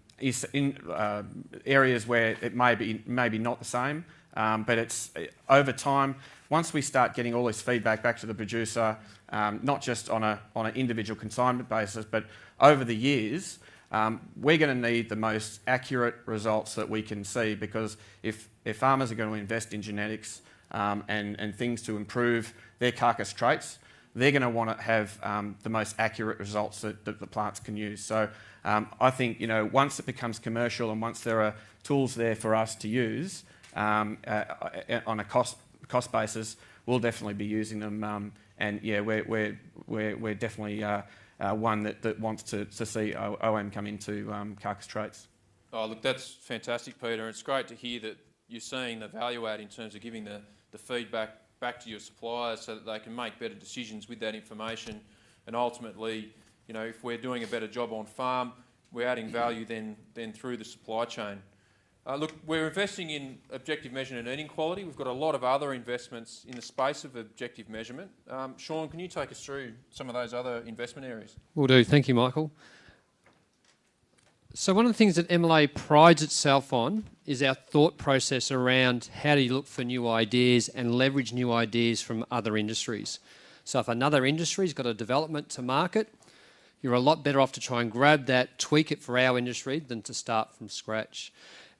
areas where it may be not the same, but it's over time. Once we start getting all this feedback back to the producer, not just on an individual consignment basis, but over the years, we're going to need the most accurate results that we can see, because if farmers are going to invest in genetics and things to improve their carcass traits, they're going to want to have the most accurate results that the plants can use. So I think once it becomes commercial and once there are tools there for us to use on a cost basis, we'll definitely be using them. And yeah, we're definitely one that wants to see OM come into carcass traits. Oh, look, that's fantastic, Peter. It's great to hear that you're seeing the value add in terms of giving the feedback back to your suppliers so that they can make better decisions with that information. And ultimately, if we're doing a better job on farm, we're adding value then through the supply chain. Look, we're investing in objective measurement and eating quality. We've got a lot of other investments in the space of objective measurement. Sean, can you take us through some of those other investment areas? Will do. Thank you, Michael. So one of the things that MLA prides itself on is our thought process around how do you look for new ideas and leverage new ideas from other industries. So if another industry's got a development to market, you're a lot better off to try and grab that, tweak it for our industry than to start from scratch.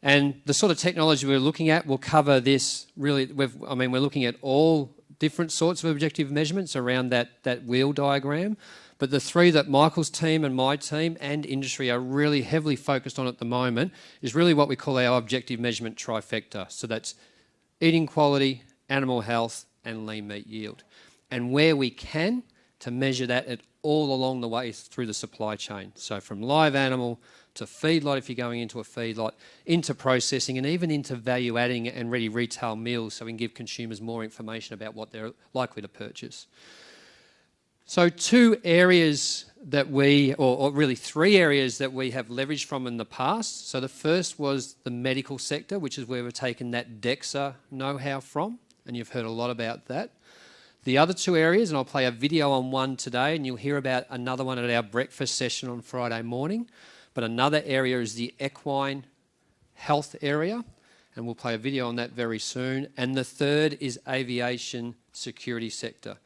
And the sort of technology we're looking at will cover this really. We're looking at all different sorts of objective measurements around that wheel diagram. But the three that Michael's team and my team and industry are really heavily focused on at the moment is really what we call our objective measurement trifecta. So that's eating quality, animal health, and lean meat yield. And where we can, to measure that at all along the way through the supply chain. So from live animal to feedlot, if you're going into a feedlot, into processing, and even into value adding and ready retail meals, so we can give consumers more information about what they're likely to purchase. So two areas that or really three areas that we have leveraged from in the past. So the first was the medical sector, which is where we've taken that DEXA know-how from, and you've heard a lot about that. The other two areas, and I'll play a video on one today, and you'll hear about another one at our breakfast session on Friday morning. But another area is the equine health area, and we'll play a video on that very soon. And the third is aviation security sector.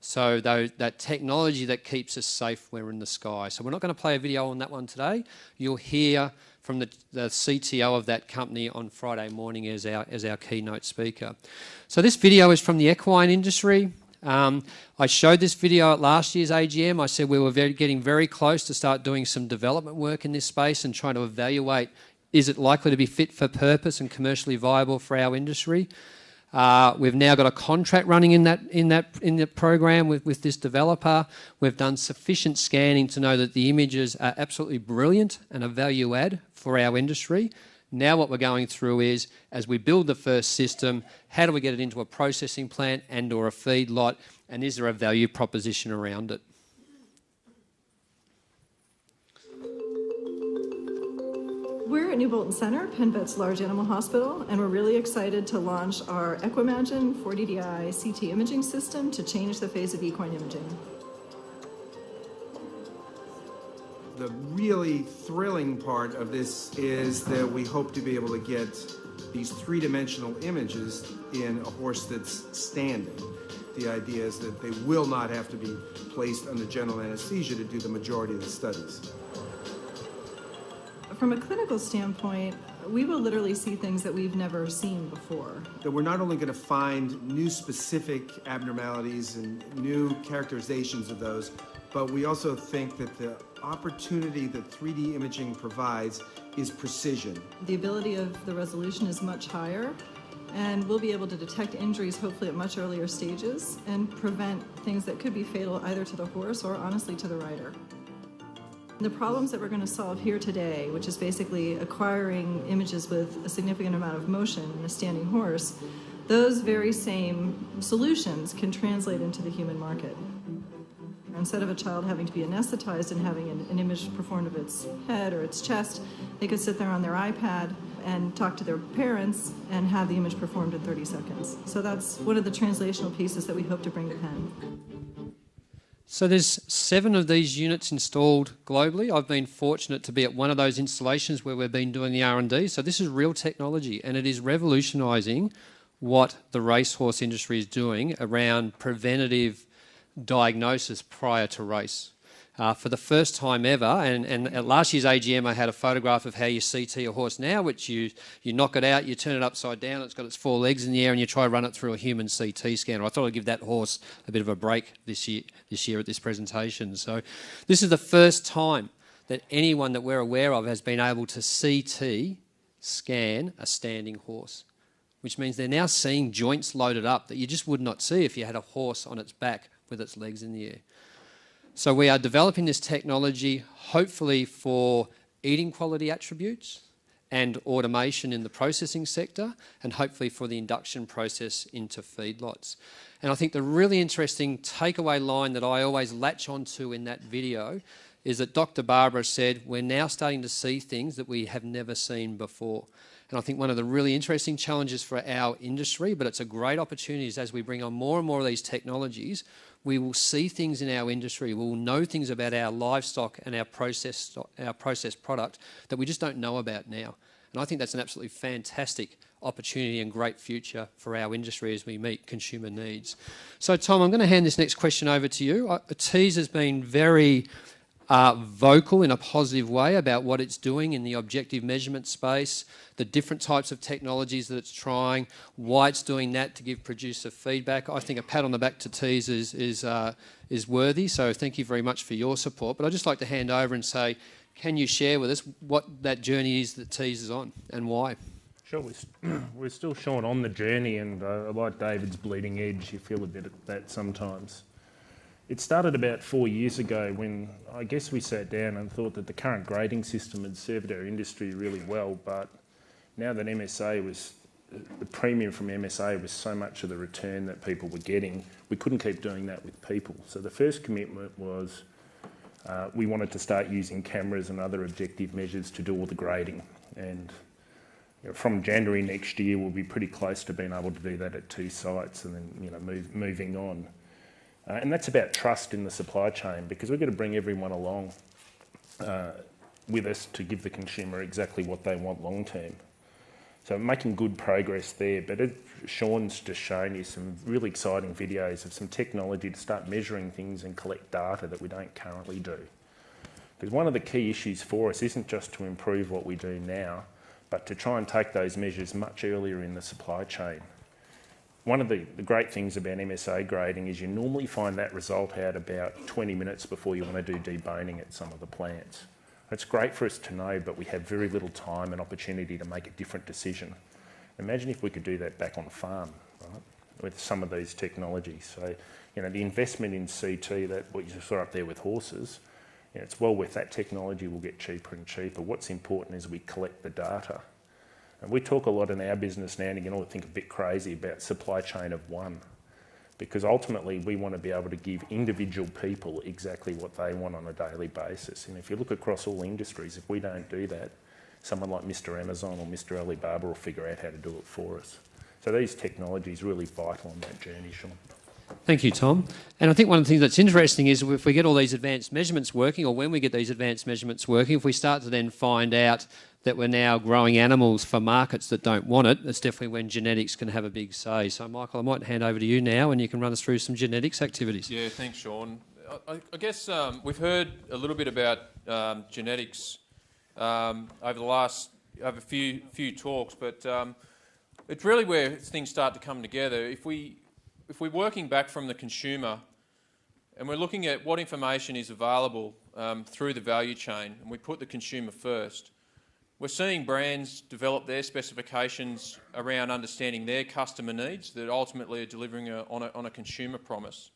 So that technology that keeps us safe when we're in the sky. So we're not going to play a video on that one today. You'll hear from the CTO of that company on Friday morning as our keynote speaker. So this video is from the equine industry. I showed this video at last year's AGM. I said we were getting very close to start doing some development work in this space and trying to evaluate, is it likely to be fit for purpose and commercially viable for our industry? We've now got a contract running in the program with this developer. We've done sufficient scanning to know that the images are absolutely brilliant and a value add for our industry. Now what we're going through is, as we build the first system, how do we get it into a processing plant and or a feedlot, and is there a value proposition around it? We're at New Bolton Center, PenVet's large animal hospital, and we're really excited to launch our Equimagine 4DDI CT imaging system to change the face of equine imaging. The really thrilling part of this is that we hope to be able to get these three-dimensional images in a horse that's standing. The idea is that they will not have to be placed under general anesthesia to do the majority of the studies. From a clinical standpoint, we will literally see things that we've never seen before. That we're not only going to find new specific abnormalities and new characterizations of those, but we also think that the opportunity that 3D imaging provides is precision. The ability of the resolution is much higher, and we'll be able to detect injuries hopefully at much earlier stages and prevent things that could be fatal either to the horse or honestly to the rider. The problems that we're going to solve here today, which is basically acquiring images with a significant amount of motion in a standing horse, those very same solutions can translate into the human market. Instead of a child having to be anesthetized and having an image performed of its head or its chest, they could sit there on their iPad and talk to their parents and have the image performed in 30 seconds. So that's one of the translational pieces that we hope to bring to Penn. So there's 7 of these units installed globally. I've been fortunate to be at one of those installations where we've been doing the R&D. So this is real technology, and it is revolutionising what the racehorse industry is doing around preventative diagnosis prior to race. For the first time ever, and at last year's AGM I had a photograph of how you CT a horse now, which you knock it out, you turn it upside down, it's got its 4 legs in the air, and you try to run it through a human CT scanner. I thought I'd give that horse a bit of a break this year at this presentation. So this is the first time that anyone that we're aware of has been able to CT scan a standing horse, which means they're now seeing joints loaded up that you just would not see if you had a horse on its back with its legs in the air. So we are developing this technology hopefully for eating quality attributes and automation in the processing sector, and hopefully for the induction process into feedlots. And I think the really interesting takeaway line that I always latch onto in that video is that Dr. Barbara said, we're now starting to see things that we have never seen before. And I think one of the really interesting challenges for our industry, but it's a great opportunity, is as we bring on more and more of these technologies, we will see things in our industry, we will know things about our livestock and our processed product that we just don't know about now. And I think that's an absolutely fantastic opportunity and great future for our industry as we meet consumer needs. So Tom, I'm going to hand this next question over to you. Tees has been very vocal in a positive way about what it's doing in the objective measurement space, the different types of technologies that it's trying, why it's doing that to give producer feedback. I think a pat on the back to Tees is worthy, so thank you very much for your support. But I'd just like to hand over and say, can you share with us what that journey is that Tees is on and why? Sure, we're still short on the journey, and like David's bleeding edge, you feel a bit of that sometimes. It started about 4 years ago when I guess we sat down and thought that the current grading system had served our industry really well, but now that MSA was, the premium from MSA was so much of the return that people were getting, we couldn't keep doing that with people. So the first commitment was we wanted to start using cameras and other objective measures to do all the grading. And from January next year, we'll be pretty close to being able to do that at 2 sites and then moving on. And that's about trust in the supply chain, because we've got to bring everyone along with us to give the consumer exactly what they want long term. So making good progress there, but Sean's just shown you some really exciting videos of some technology to start measuring things and collect data that we don't currently do. Because one of the key issues for us isn't just to improve what we do now, but to try and take those measures much earlier in the supply chain. One of the great things about MSA grading is you normally find that result out about 20 minutes before you want to do deboning at some of the plants. It's great for us to know, but we have very little time and opportunity to make a different decision. Imagine if we could do that back on farm, right, with some of these technologies. So, the investment in CT, that what you saw up there with horses, it's well worth that. Technology will get cheaper and cheaper. What's important is we collect the data And we talk a lot in our business now, and you can all think a bit crazy about supply chain of one, because ultimately we want to be able to give individual people exactly what they want on a daily basis. And if you look across all industries, if we don't do that, someone like Mr. Amazon or Mr. Alibaba will figure out how to do it for us. So these technologies are really vital on that journey, Sean. Thank you, Tom. And I think one of the things that's interesting is if we get all these advanced measurements working, or when we get these advanced measurements working, if we start to then find out that we're now growing animals for markets that don't want it, that's definitely when genetics can have a big say. So, Michael, I might hand over to you now and you can run us through some genetics activities. Yeah, thanks, Sean. I guess we've heard a little bit about genetics over a few talks, but it's really where things start to come together. If we're working back from the consumer and we're looking at what information is available through the value chain, and we put the consumer first, we're seeing brands develop their specifications around understanding their customer needs that ultimately are delivering on a consumer promise.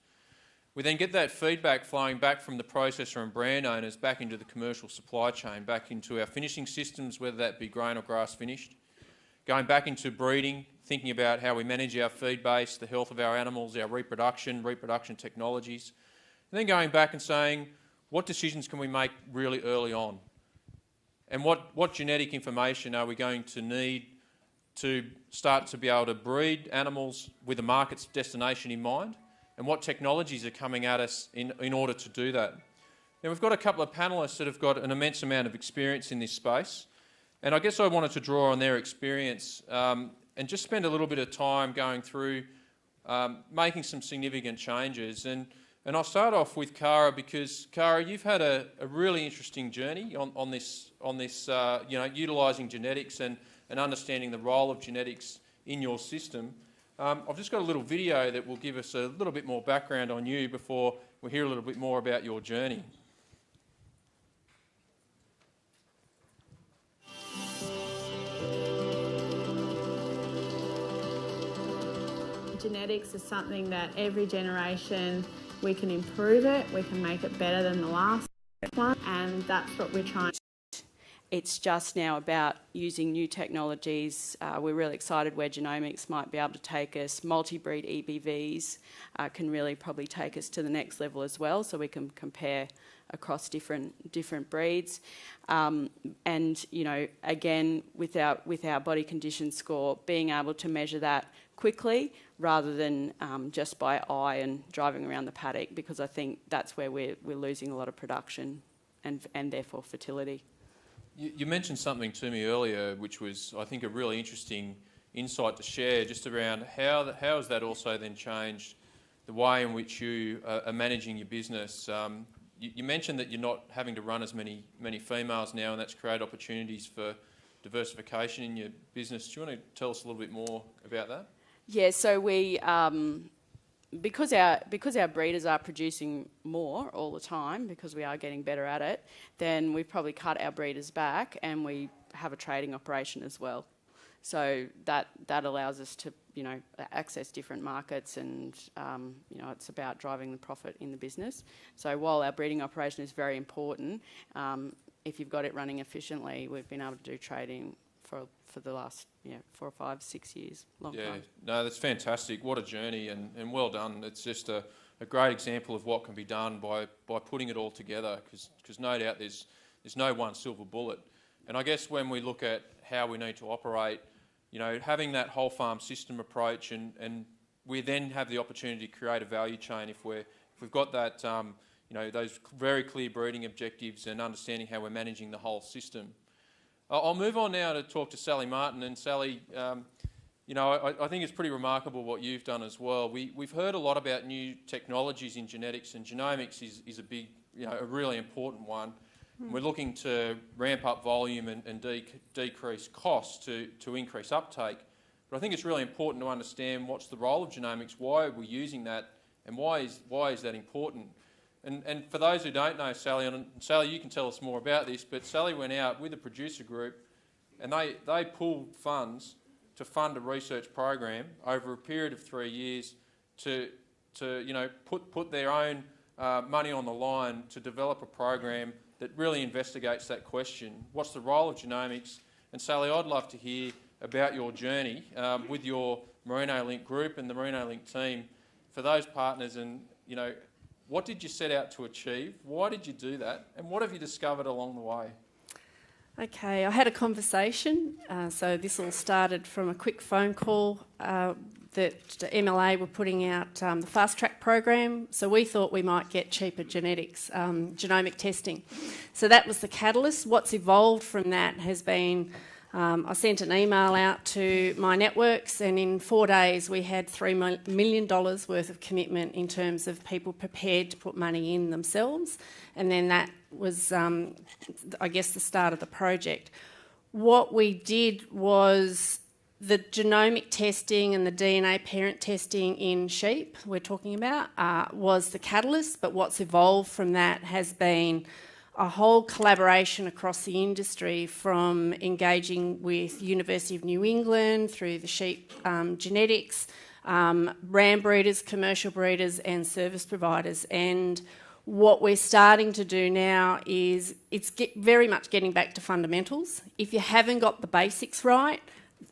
We then get that feedback flowing back from the processor and brand owners back into the commercial supply chain, back into our finishing systems, whether that be grain or grass finished, going back into breeding, thinking about how we manage our feed base, the health of our animals, our reproduction technologies, and then going back and saying, what decisions can we make really early on? And what genetic information are we going to need to start to be able to breed animals with a market's destination in mind? And what technologies are coming at us in order to do that? Now, we've got a couple of panellists that have got an immense amount of experience in this space. And I guess I wanted to draw on their experience and just spend a little bit of time going through making some significant changes. And I'll start off with Cara, because Cara, you've had a really interesting journey on this, utilising genetics and understanding the role of genetics in your system. I've just got a little video that will give us a little bit more background on you before we hear a little bit more about your journey. Genetics is something that every generation we can improve it, we can make it better than the last one, and that's what we're trying. It's just now about using new technologies. We're really excited where genomics might be able to take us. Multi-breed EBVs can really probably take us to the next level as well, so we can compare across different breeds. And again, with our body condition score, being able to measure that quickly rather than just by eye and driving around the paddock, because I think that's where we're losing a lot of production and therefore fertility. You mentioned something to me earlier, which was, I think, a really interesting insight to share, just around how has that also then changed the way in which you are managing your business. You mentioned that you're not having to run as many females now, and that's created opportunities for diversification in your business. Do you want to tell us a little bit more about that? Yeah, so we, because our breeders are producing more all the time, because we are getting better at it, then we've probably cut our breeders back, and we have a trading operation as well. So that allows us to, access different markets, and it's about driving the profit in the business. So while our breeding operation is very important, if you've got it running efficiently, we've been able to do trading for the last 4 or 5, 6 years, long time. No, that's fantastic. What a journey, and well done. It's just a great example of what can be done by putting it all together, because no doubt there's no one silver bullet. And I guess when we look at how we need to operate, having that whole farm system approach, and we then have the opportunity to create a value chain if we've got that, those very clear breeding objectives and understanding how we're managing the whole system. I'll move on now to talk to Sally Martin. And Sally, I think it's pretty remarkable what you've done as well. We've heard a lot about new technologies in genetics, and genomics is a big, a really important one. We're looking to ramp up volume and decrease costs to increase uptake. But I think it's really important to understand what's the role of genomics, why are we using that, and why is that important? And for those who don't know Sally, and Sally, you can tell us more about this, but Sally went out with a producer group, and they pulled funds to fund a research program over a period of 3 years to put their own money on the line to develop a program that really investigates that question. What's the role of genomics? And Sally, I'd love to hear about your journey with your Merino Link group and the Merino Link team. For those partners, and what did you set out to achieve? Why did you do that? And what have you discovered along the way? Okay, I had a conversation. So this all started from a quick phone call that MLA were putting out the Fast Track program. So we thought we might get cheaper genetics, genomic testing. So that was the catalyst. What's evolved from that has been, I sent an email out to my networks, and in 4 days we had $3 million worth of commitment in terms of people prepared to put money in themselves. And then that was, I guess, the start of the project. What we did was the genomic testing and the DNA parent testing in sheep we're talking about was the catalyst, but what's evolved from that has been a whole collaboration across the industry, from engaging with University of New England through the sheep genetics, ram breeders, commercial breeders and service providers. And what we're starting to do now is very much getting back to fundamentals. If you haven't got the basics right,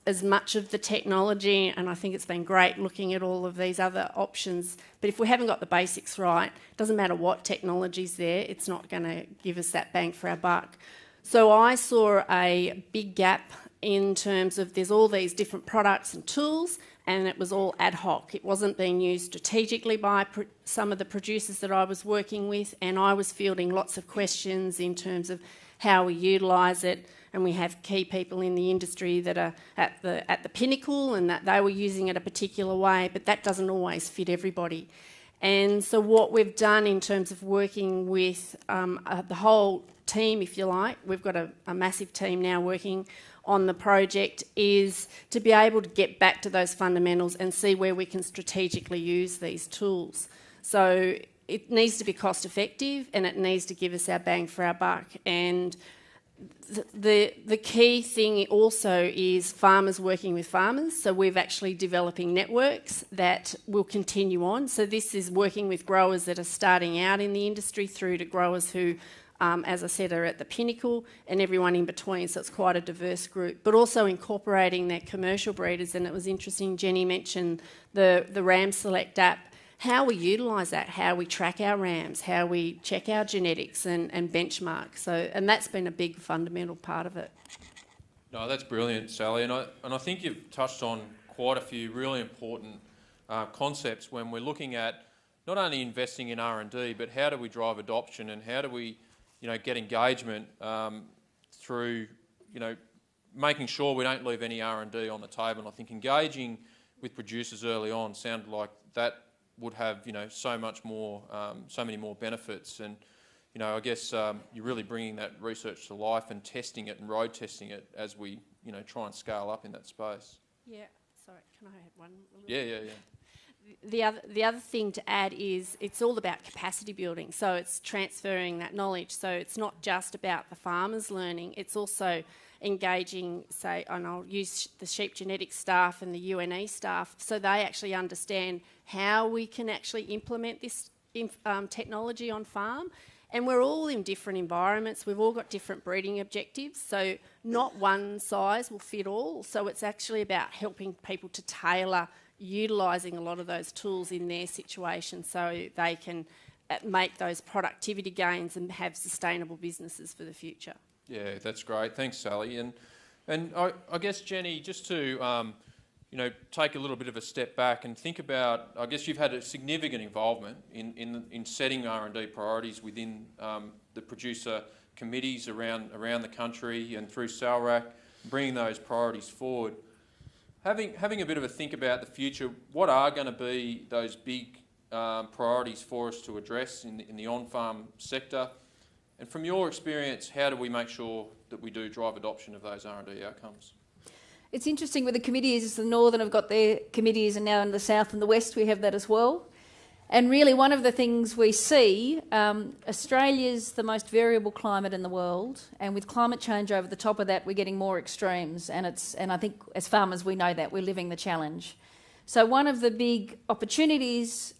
as much of the technology, and I think it's been great looking at all of these other options, but if we haven't got the basics right, it doesn't matter what technology's there, it's not going to give us that bang for our buck. So I saw a big gap in terms of there's all these different products and tools, and it was all ad hoc. It wasn't being used strategically by some of the producers that I was working with, and I was fielding lots of questions in terms of how we utilise it. And we have key people in the industry that are at the pinnacle, and that they were using it a particular way, but that doesn't always fit everybody. And so what we've done in terms of working with the whole team, if you like, we've got a massive team now working on the project, is to be able to get back to those fundamentals and see where we can strategically use these tools. So it needs to be cost effective, and it needs to give us our bang for our buck. And the key thing also is farmers working with farmers. So we're actually developing networks that will continue on. So this is working with growers that are starting out in the industry through to growers who, as I said, are at the pinnacle, and everyone in between. So it's quite a diverse group, but also incorporating their commercial breeders. And it was interesting, Jenny mentioned the Ram Select app. How we utilise that, how we track our rams, how we check our genetics and benchmark. So, and that's been a big fundamental part of it. No, that's brilliant, Sally. And I think you've touched on quite a few really important concepts when we're looking at not only investing in R&D, but how do we drive adoption, and how do we, get engagement through, making sure we don't leave any R&D on the table. And I think engaging with producers early on sounded like that would have, so many more benefits. And, I guess you're really bringing that research to life and testing it and road testing it as we, try and scale up in that space. Yeah, sorry, can I add one? Yeah. The other thing to add is it's all about capacity building. So it's transferring that knowledge. So it's not just about the farmers learning, it's also engaging, say, and I'll use the sheep genetics staff and the UNE staff, so they actually understand how we can actually implement this technology on farm. And we're all in different environments. We've all got different breeding objectives. So not one size will fit all. So it's actually about helping people to tailor utilising a lot of those tools in their situation so they can make those productivity gains and have sustainable businesses for the future. Yeah, that's great. Thanks, Sally. And I guess, Jenny, just to take a little bit of a step back and think about, I guess you've had a significant involvement in setting R&D priorities within the producer committees around the country and through SALRAC, bringing those priorities forward. Having a bit of a think about the future, what are going to be those big priorities for us to address in the on-farm sector? And from your experience, how do we make sure that we do drive adoption of those R&D outcomes? It's interesting with the committees. The Northern have got their committees, and now in the South and the West we have that as well. And really one of the things we see, Australia's the most variable climate in the world, and with climate change over the top of that we're getting more extremes, and I think as farmers we know that, we're living the challenge. So one of the big opportunities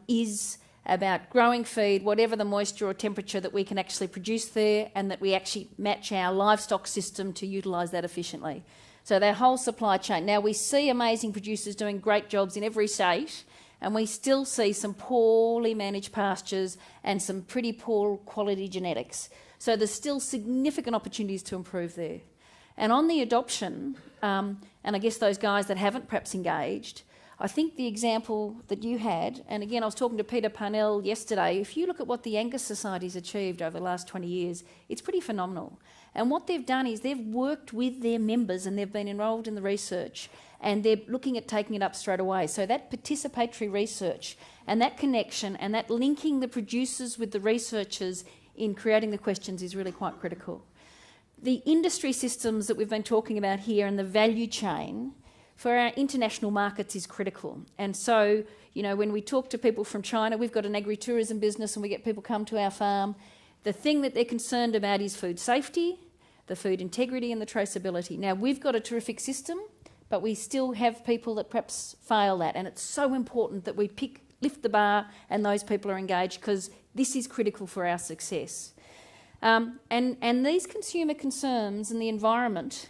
is about growing feed, whatever the moisture or temperature that we can actually produce there, and that we actually match our livestock system to utilise that efficiently. So their whole supply chain. Now, we see amazing producers doing great jobs in every state, and we still see some poorly managed pastures and some pretty poor quality genetics. So there's still significant opportunities to improve there. And on the adoption, and I guess those guys that haven't perhaps engaged, I think the example that you had, and again I was talking to Peter Parnell yesterday, if you look at what the Angus Society's achieved over the last 20 years, it's pretty phenomenal. And what they've done is they've worked with their members and they've been enrolled in the research and they're looking at taking it up straight away. So that participatory research and that connection and that linking the producers with the researchers in creating the questions is really quite critical. The industry systems that we've been talking about here and the value chain for our international markets is critical. And so, you know, when we talk to people from China, we've got an agri-tourism business and we get people come to our farm. The thing that they're concerned about is food safety, the food integrity and the traceability. Now, we've got a terrific system, but we still have people that perhaps fail that. And it's so important that we lift the bar and those people are engaged because this is critical for our success. And these consumer concerns and the environment,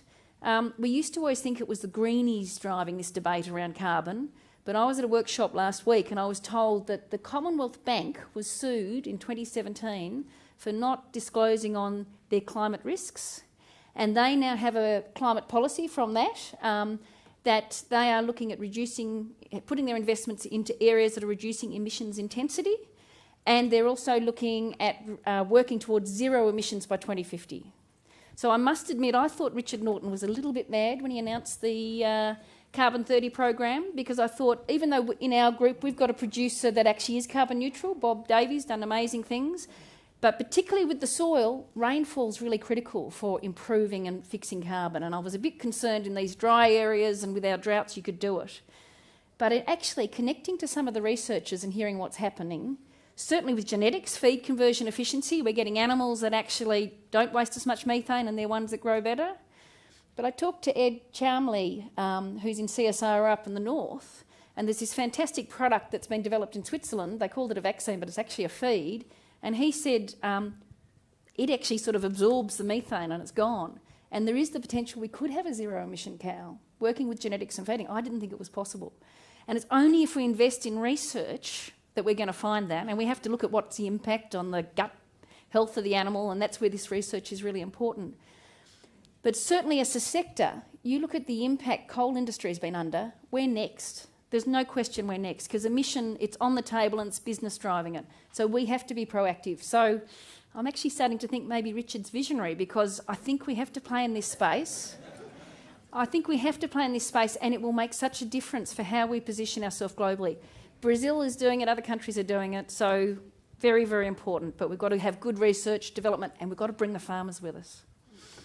we used to always think it was the greenies driving this debate around carbon, but I was at a workshop last week and I was told that the Commonwealth Bank was sued in 2017 for not disclosing on their climate risks, and they now have a climate policy from that, that they are looking at putting their investments into areas that are reducing emissions intensity, and they're also looking at working towards zero emissions by 2050. So I must admit, I thought Richard Norton was a little bit mad when he announced the Carbon 30 program, because I thought, even though in our group we've got a producer that actually is carbon neutral, Bob Davies, done amazing things, but particularly with the soil, rainfall's really critical for improving and fixing carbon, and I was a bit concerned in these dry areas and with our droughts you could do it. But actually connecting to some of the researchers and hearing what's happening, certainly with genetics, feed conversion efficiency, we're getting animals that actually don't waste as much methane and they're ones that grow better. But I talked to Ed Chalmley, who's in CSIRO up in the north, and there's this fantastic product that's been developed in Switzerland. They called it a vaccine, but it's actually a feed. And he said it actually sort of absorbs the methane and it's gone. And there is the potential we could have a zero-emission cow working with genetics and feeding. I didn't think it was possible. And it's only if we invest in research that we're going to find that, and we have to look at what's the impact on the gut health of the animal, and that's where this research is really important. But certainly as a sector, you look at the impact coal industry has been under, we're next. There's no question we're next, because emission, it's on the table and it's business driving it. So we have to be proactive. So I'm actually starting to think maybe Richard's visionary, because I think we have to play in this space. I think we have to play in this space, and it will make such a difference for how we position ourselves globally. Brazil is doing it, other countries are doing it, so very, very important. But we've got to have good research, development, and we've got to bring the farmers with us.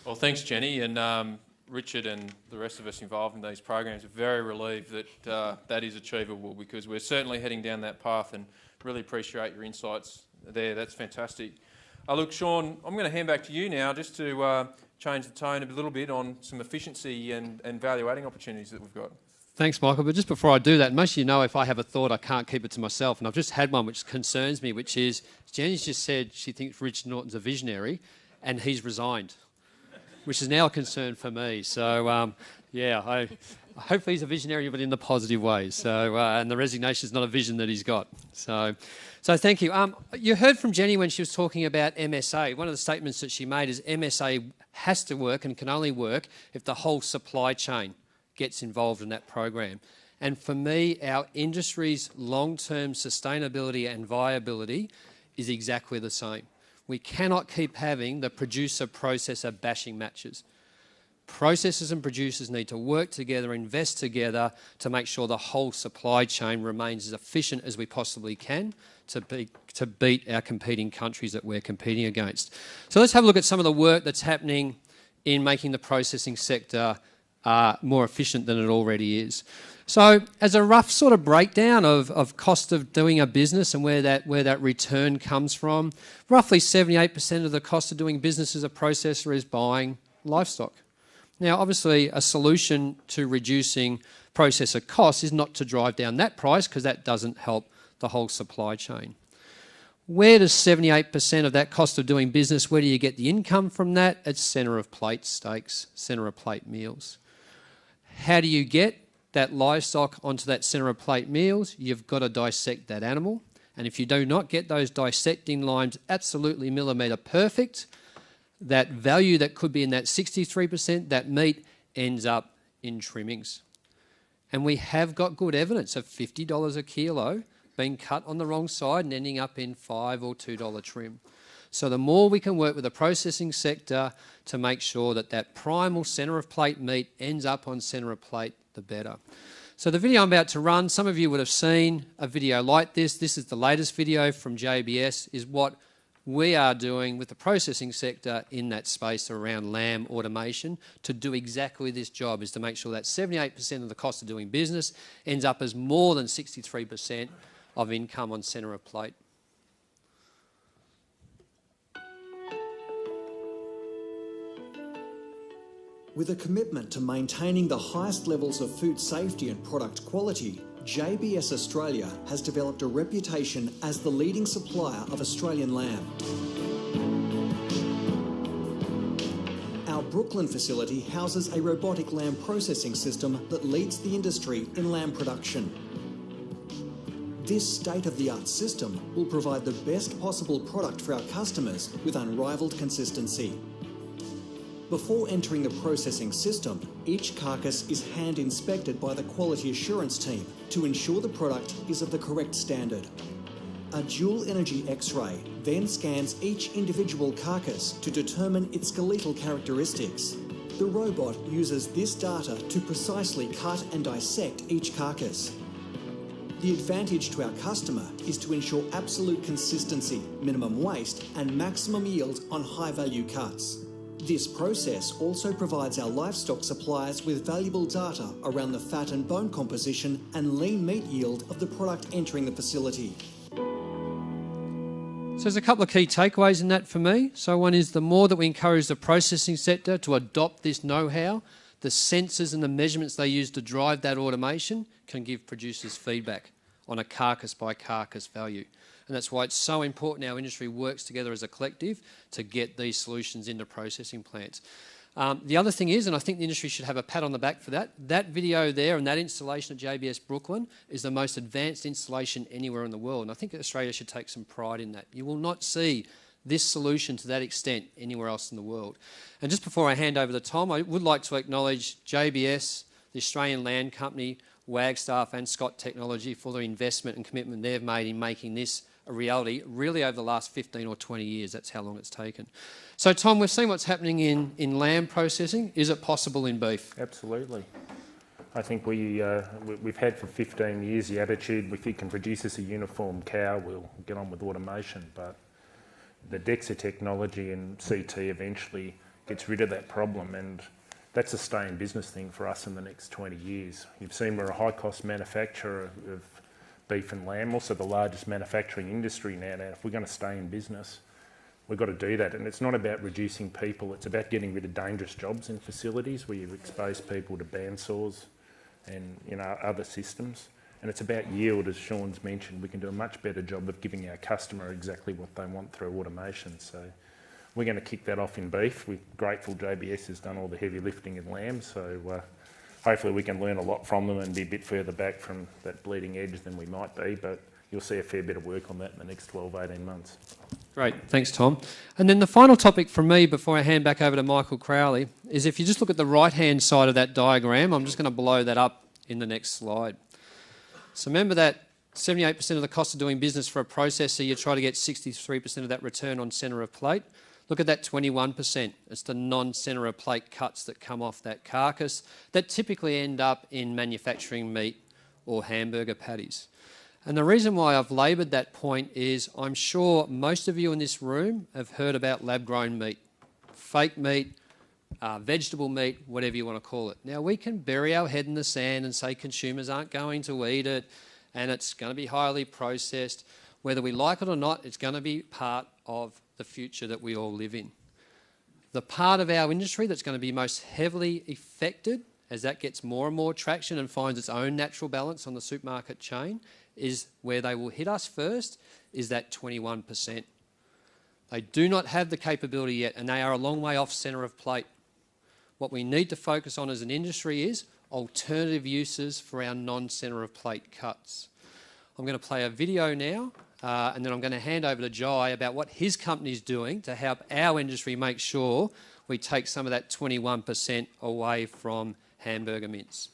Well, thanks, Jenny, and Richard and the rest of us involved in these programs are very relieved that that is achievable, because we're certainly heading down that path, and really appreciate your insights there. That's fantastic. Look, Sean, I'm going to hand back to you now just to change the tone a little bit on some efficiency and value-adding opportunities that we've got. Thanks, Michael. But just before I do that, most of you know if I have a thought, I can't keep it to myself. And I've just had one which concerns me, which is Jenny's just said she thinks Richard Norton's a visionary and he's resigned, which is now a concern for me. So, yeah, hopefully he's a visionary, but in the positive way. So, and the resignation is not a vision that he's got. So thank you. You heard from Jenny when she was talking about MSA. One of the statements that she made is MSA has to work and can only work if the whole supply chain gets involved in that program. And for me, our industry's long-term sustainability and viability is exactly the same. We cannot keep having the producer-processor bashing matches. Processors and producers need to work together, invest together to make sure the whole supply chain remains as efficient as we possibly can to beat our competing countries that we're competing against. So let's have a look at some of the work that's happening in making the processing sector more efficient than it already is. So as a rough sort of breakdown of cost of doing a business and where that return comes from, roughly 78% of the cost of doing business as a processor is buying livestock. Now, obviously, a solution to reducing processor costs is not to drive down that price, because that doesn't help the whole supply chain. Where does 78% of that cost of doing business, where do you get the income from that? It's centre of plate steaks, centre of plate meals. How do you get that livestock onto that centre of plate meals? You've got to dissect that animal. And if you do not get those dissecting lines absolutely millimetre perfect, that value that could be in that 63%, that meat ends up in trimmings. And we have got good evidence of $50 a kilo being cut on the wrong side and ending up in $5 or $2 trim. So the more we can work with the processing sector to make sure that that primal centre of plate meat ends up on centre of plate, the better. So the video I'm about to run, some of you would have seen a video like this. This is the latest video from JBS, is what we are doing with the processing sector in that space around lamb automation to do exactly this job, is to make sure that 78% of the cost of doing business ends up as more than 63% of income on centre of plate. With a commitment to maintaining the highest levels of food safety and product quality, JBS Australia has developed a reputation as the leading supplier of Australian lamb. Our Brooklyn facility houses a robotic lamb processing system that leads the industry in lamb production. This state-of-the-art system will provide the best possible product for our customers with unrivaled consistency. Before entering the processing system, each carcass is hand inspected by the quality assurance team to ensure the product is of the correct standard. A dual energy X-ray then scans each individual carcass to determine its skeletal characteristics. The robot uses this data to precisely cut and dissect each carcass. The advantage to our customer is to ensure absolute consistency, minimum waste, and maximum yield on high-value cuts. This process also provides our livestock suppliers with valuable data around the fat and bone composition and lean meat yield of the product entering the facility. So there's a couple of key takeaways in that for me. So one is the more that we encourage the processing sector to adopt this know-how, the sensors and the measurements they use to drive that automation can give producers feedback on a carcass-by-carcass value. And that's why it's so important our industry works together as a collective to get these solutions into processing plants. The other thing is, and I think the industry should have a pat on the back for that, that video there and that installation at JBS Brooklyn is the most advanced installation anywhere in the world. And I think Australia should take some pride in that. You will not see this solution to that extent anywhere else in the world. And just before I hand over to Tom, I would like to acknowledge JBS, the Australian Land Company, Wagstaff and Scott Technology for their investment and commitment they've made in making this a reality really over the last 15 or 20 years. That's how long it's taken. So Tom, we've seen what's happening in lamb processing. Is it possible in beef? Absolutely. I think we've had for 15 years the attitude if you can produce us a uniform cow, we'll get on with automation. But the DEXA technology and CT eventually gets rid of that problem, and that's a stay in business thing for us in the next 20 years. You've seen we're a high cost manufacturer of beef and lamb, also the largest manufacturing industry now. Now, if we're going to stay in business, we've got to do that. And it's not about reducing people, it's about getting rid of dangerous jobs in facilities where you've exposed people to bandsaws and other systems. And it's about yield, as Sean's mentioned. We can do a much better job of giving our customer exactly what they want through automation. So we're going to kick that off in beef. We're grateful JBS has done all the heavy lifting in lamb, so hopefully we can learn a lot from them and be a bit further back from that bleeding edge than we might be, but you'll see a fair bit of work on that in the next 12, 18 months. Great, thanks Tom. And then the final topic from me before I hand back over to Michael Crowley is if you just look at the right-hand side of that diagram, I'm just going to blow that up in the next slide. So remember that 78% of the cost of doing business for a processor, you try to get 63% of that return on centre of plate. Look at that 21%. It's the non-centre of plate cuts that come off that carcass that typically end up in manufacturing meat or hamburger patties. And the reason why I've laboured that point is I'm sure most of you in this room have heard about lab-grown meat, fake meat, vegetable meat, whatever you want to call it. Now, we can bury our head in the sand and say consumers aren't going to eat it and it's going to be highly processed. Whether we like it or not, it's going to be part of the future that we all live in. The part of our industry that's going to be most heavily affected as that gets more and more traction and finds its own natural balance on the supermarket chain is where they will hit us first, is that 21%. They do not have the capability yet and they are a long way off centre of plate. What we need to focus on as an industry is alternative uses for our non-centre of plate cuts. I'm going to play a video now, and then I'm going to hand over to Jai about what his company's doing to help our industry make sure we take some of that 21% away from hamburger mince.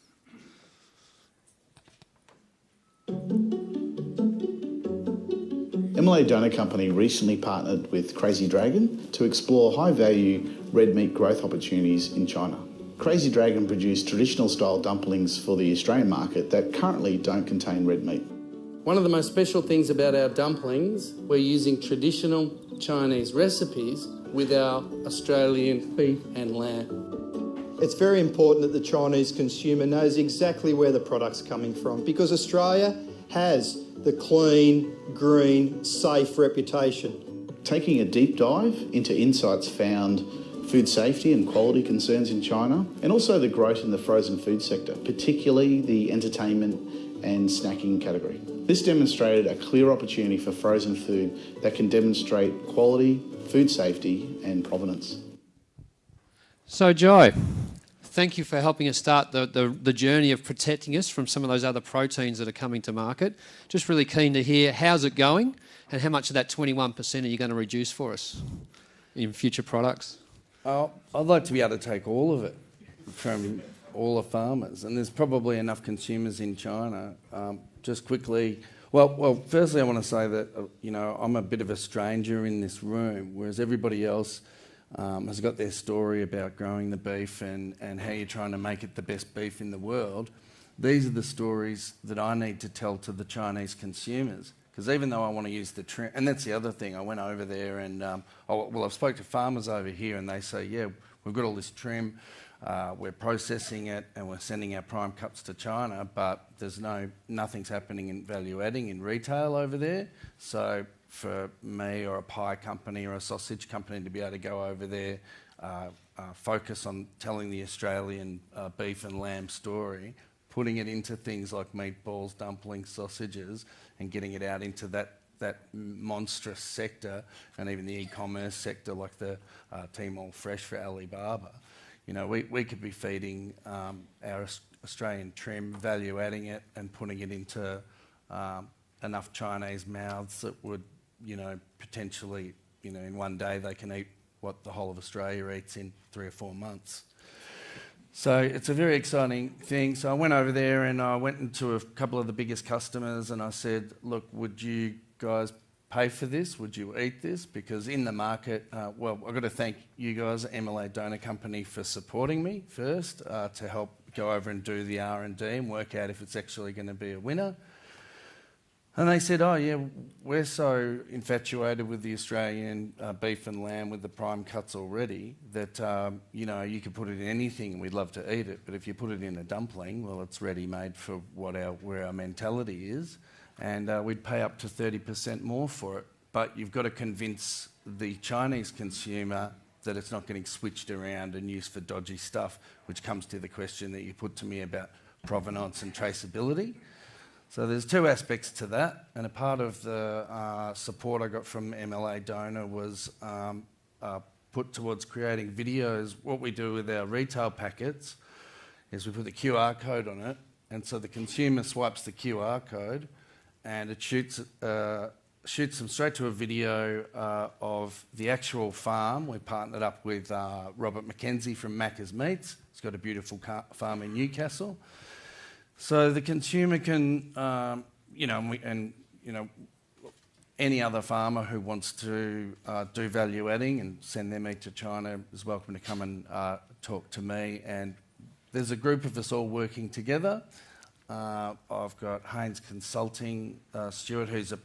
MLA Donor Company recently partnered with Crazy Dragon to explore high-value red meat growth opportunities in China. Crazy Dragon produced traditional style dumplings for the Australian market that currently don't contain red meat. One of the most special things about our dumplings, we're using traditional Chinese recipes with our Australian beef and lamb. It's very important that the Chinese consumer knows exactly where the product's coming from, because Australia has the clean, green, safe reputation. Taking a deep dive into insights found food safety and quality concerns in China, and also the growth in the frozen food sector, particularly the entertainment and snacking category. This demonstrated a clear opportunity for frozen food that can demonstrate quality, food safety and provenance. So, Jai, thank you for helping us start the journey of protecting us from some of those other proteins that are coming to market. Just really keen to hear how's it going and how much of that 21% are you going to reduce for us in future products? I'd like to be able to take all of it from all the farmers, and there's probably enough consumers in China. Just quickly, well, firstly I want to say that I'm a bit of a stranger in this room, whereas everybody else has got their story about growing the beef and how you're trying to make it the best beef in the world. These are the stories that I need to tell to the Chinese consumers. Because even though I want to use the trim, and that's the other thing, I went over there and, I've spoke to farmers over here and they say, yeah, we've got all this trim, we're processing it and we're sending our prime cuts to China, but there's nothing's happening in value adding in retail over there. So for me or a pie company or a sausage company to be able to go over there, focus on telling the Australian beef and lamb story, putting it into things like meatballs, dumplings, sausages, and getting it out into that monstrous sector, and even the e-commerce sector like the Tmall Fresh for Alibaba. We could be feeding our Australian trim, value adding it and putting it into enough Chinese mouths that would, potentially, in one day they can eat what the whole of Australia eats in 3 or 4 months. So it's a very exciting thing. So I went over there and I went into a couple of the biggest customers and I said, look, would you guys pay for this? Would you eat this? Because in the market, I've got to thank you guys, MLA Donor Company, for supporting me first to help go over and do the R&D and work out if it's actually going to be a winner. And they said, oh yeah, we're so infatuated with the Australian beef and lamb with the prime cuts already that, you could put it in anything and we'd love to eat it. But if you put it in a dumpling, well, it's ready-made for where our mentality is. And we'd pay up to 30% more for it. But you've got to convince the Chinese consumer that it's not getting switched around and used for dodgy stuff, which comes to the question that you put to me about provenance and traceability. So there's 2 aspects to that, and a part of the support I got from MLA Donor was put towards creating videos. What we do with our retail packets is we put the QR code on it, and so the consumer swipes the QR code and it shoots them straight to a video of the actual farm. We partnered up with Robert McKenzie from Macca's Meats. He's got a beautiful farm in Newcastle. So the consumer can, any other farmer who wants to do value adding and send their meat to China is welcome to come and talk to me. And there's a group of us all working together. I've got Haynes Consulting, Stuart, who's our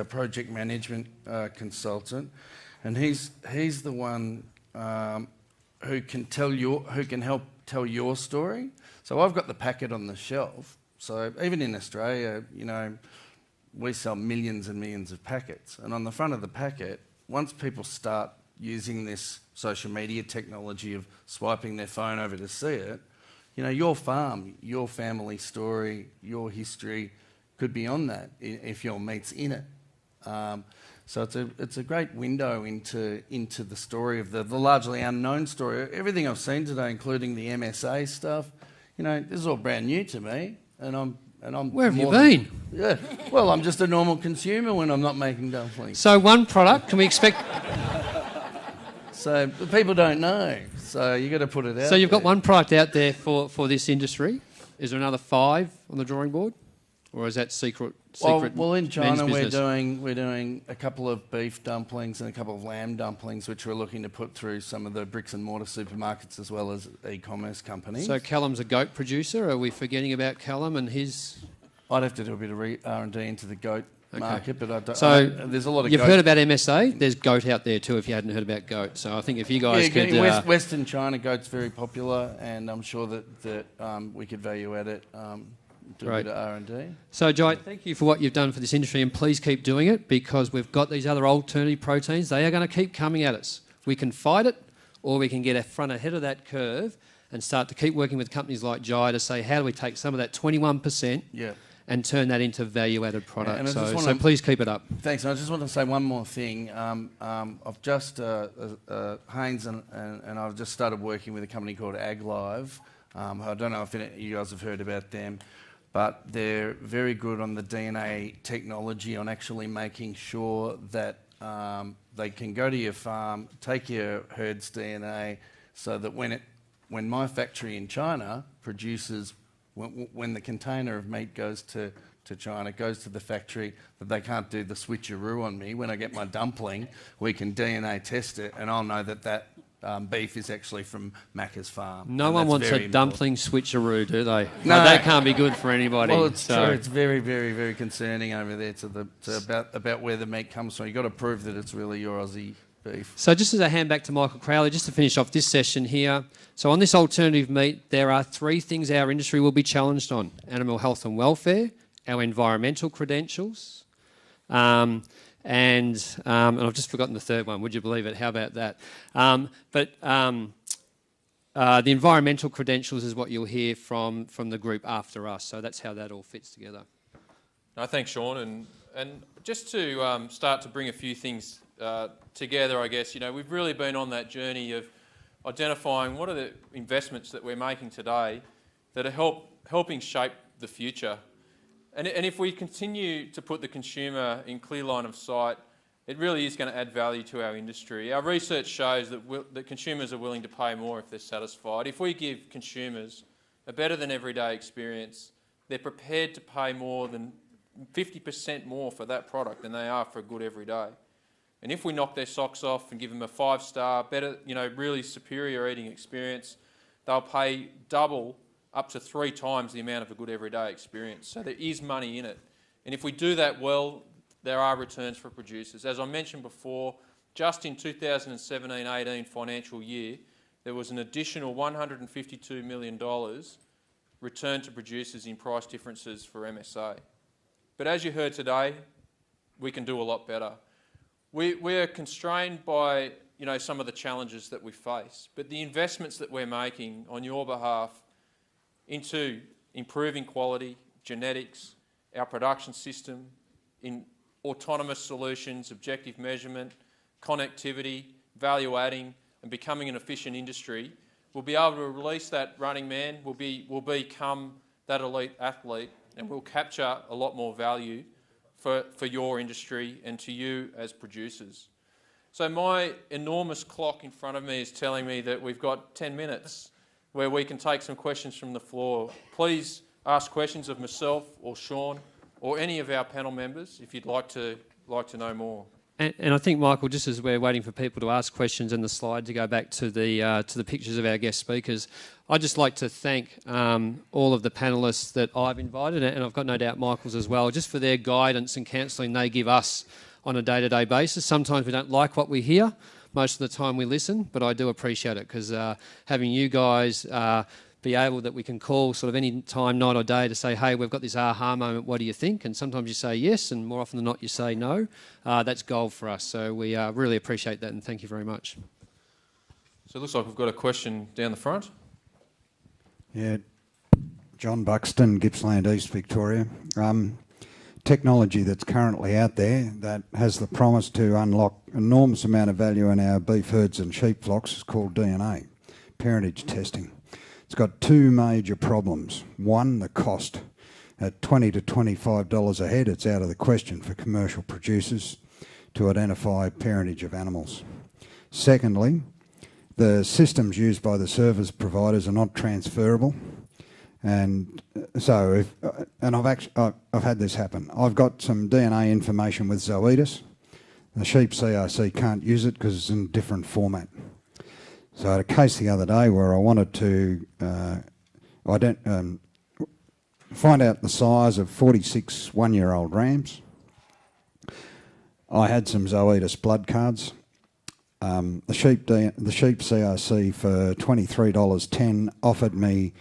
project management consultant, and he's the one who can help tell your story. So I've got the packet on the shelf. So even in Australia, we sell millions and millions of packets. And on the front of the packet, once people start using this social media technology of swiping their phone over to see it, your farm, your family story, your history could be on that if your meat's in it. So it's a great window into the story of the largely unknown story. Everything I've seen today, including the MSA stuff, you know, this is all brand new to me, and I'm Where have you more than- been? Yeah, well, I'm just a normal consumer when I'm not making dumplings. So one product, can we expect... So the people don't know, so you got to put it out. So you've got there. one product out there for this industry. Is there another 5 on the drawing board? Or is that secret Well, in China men's we're business? doing a couple of beef dumplings and a couple of lamb dumplings, which we're looking to put through some of the bricks and mortar supermarkets as well as e-commerce companies. So Callum's a goat producer. Are we forgetting about Callum and his... I'd have to do a bit of R&D into the goat market, but I don't, So there's a lot of you've goat. heard about MSA. There's goat out there too if you hadn't heard about goat. So I think if you guys could... in Western China, goat's very popular, and I'm sure that we could value add it, do a Great. bit of R&D. So, Jai, thank you for what you've done for this industry, and please keep doing it because we've got these other alternative proteins. They are going to keep coming at us. We can fight it, or we can get ahead of that curve and start to keep working with companies like Jai to say, how do we take some of that 21% and turn that into value-added product? And I just So wanna- please keep it up. Thanks. And I just want to say one more thing. I've just, Haynes and I've just started working with a company called AgLive. I don't know if you guys have heard about them, but they're very good on the DNA technology, on actually making sure that they can go to your farm, take your herd's DNA, so that when my factory in China produces, when the container of meat goes to China, goes to the factory, that they can't do the switcheroo on me. When I get my dumpling, we can DNA test it, and I'll know that beef is actually from Macca's farm. No And one that's wants a very important. dumpling switcheroo, do they? No. That can't be good for anybody. Well, it's so. true. It's very, very, very concerning over there about where the meat comes from. You've got to prove that it's really your Aussie beef. So just as a hand back to Michael Crowley, just to finish off this session here. So on this alternative meat, there are 3 things our industry will be challenged on: animal health and welfare, our environmental credentials, and I've just forgotten the third one. Would you believe it? How about that? The environmental credentials is what you'll hear from the group after us. So that's how that all fits together. No, thanks, Sean. And just to start to bring a few things together, I guess, we've really been on that journey of identifying what are the investments that we're making today that are helping shape the future. And if we continue to put the consumer in clear line of sight, it really is going to add value to our industry. Our research shows that consumers are willing to pay more if they're satisfied. If we give consumers a better than everyday experience, they're prepared to pay more than 50% more for that product than they are for a good everyday. And if we knock their socks off and give them a 5-star, better, really superior eating experience, they'll pay double, up to 3 times the amount of a good everyday experience. So there is money in it. And if we do that well, there are returns for producers. As I mentioned before, just in 2017-18 financial year, there was an additional $152 million returned to producers in price differences for MSA. But as you heard today, we can do a lot better. We're constrained by some of the challenges that we face, but the investments that we're making on your behalf into improving quality, genetics, our production system, in autonomous solutions, objective measurement, connectivity, value adding, and becoming an efficient industry, we'll be able to release that running man, we'll become that elite athlete, and we'll capture a lot more value for your industry and to you as producers. So my enormous clock in front of me is telling me that we've got 10 minutes where we can take some questions from the floor. Please ask questions of myself or Sean or any of our panel members if you'd like to know more. And I think, Michael, just as we're waiting for people to ask questions and the slide to go back to the pictures of our guest speakers, I'd just like to thank all of the panellists that I've invited, and I've got no doubt Michael's as well, just for their guidance and counselling they give us on a day-to-day basis. Sometimes we don't like what we hear. Most of the time we listen, but I do appreciate it because having you guys be able that we can call sort of any time, night or day to say, hey, we've got this aha moment, what do you think? And sometimes you say yes, and more often than not you say no. That's gold for us. So we really appreciate that, and thank you very much. So it looks like we've got a question down the front. Yeah, John Buxton, Gippsland East, Victoria. Technology that's currently out there that has the promise to unlock enormous amount of value in our beef herds and sheep flocks is called DNA, parentage testing. It's got two major problems. One, the cost. At $20 to $25 a head, it's out of the question for commercial producers to identify parentage of animals. Secondly, the systems used by the service providers are not transferable, and so I've had this happen. I've got some DNA information with Zoetis. The sheep CRC can't use it because it's in a different format. So I had a case the other day where I wanted to find out the size of 46 one-year-old rams. I had some Zoetis blood cards. The sheep CRC for $23.10 offered me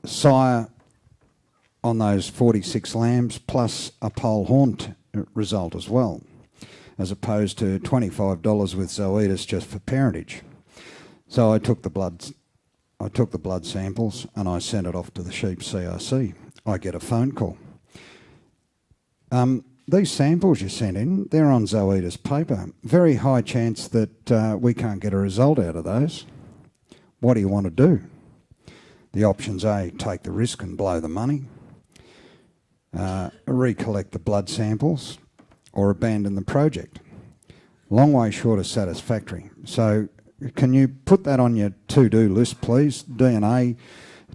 sire on those 46 lambs plus a pole horn result as well, as opposed to $25 with Zoetis just for parentage. So I took the blood samples and I sent it off to the sheep CRC. I get a phone call. These samples you sent in, they're on Zoetis paper. Very high chance that we can't get a result out of those. What do you want to do? The options A, take the risk and blow the money, recollect the blood samples, or abandon the project. Long way short of satisfactory. So can you put that on your to-do list, please? DNA,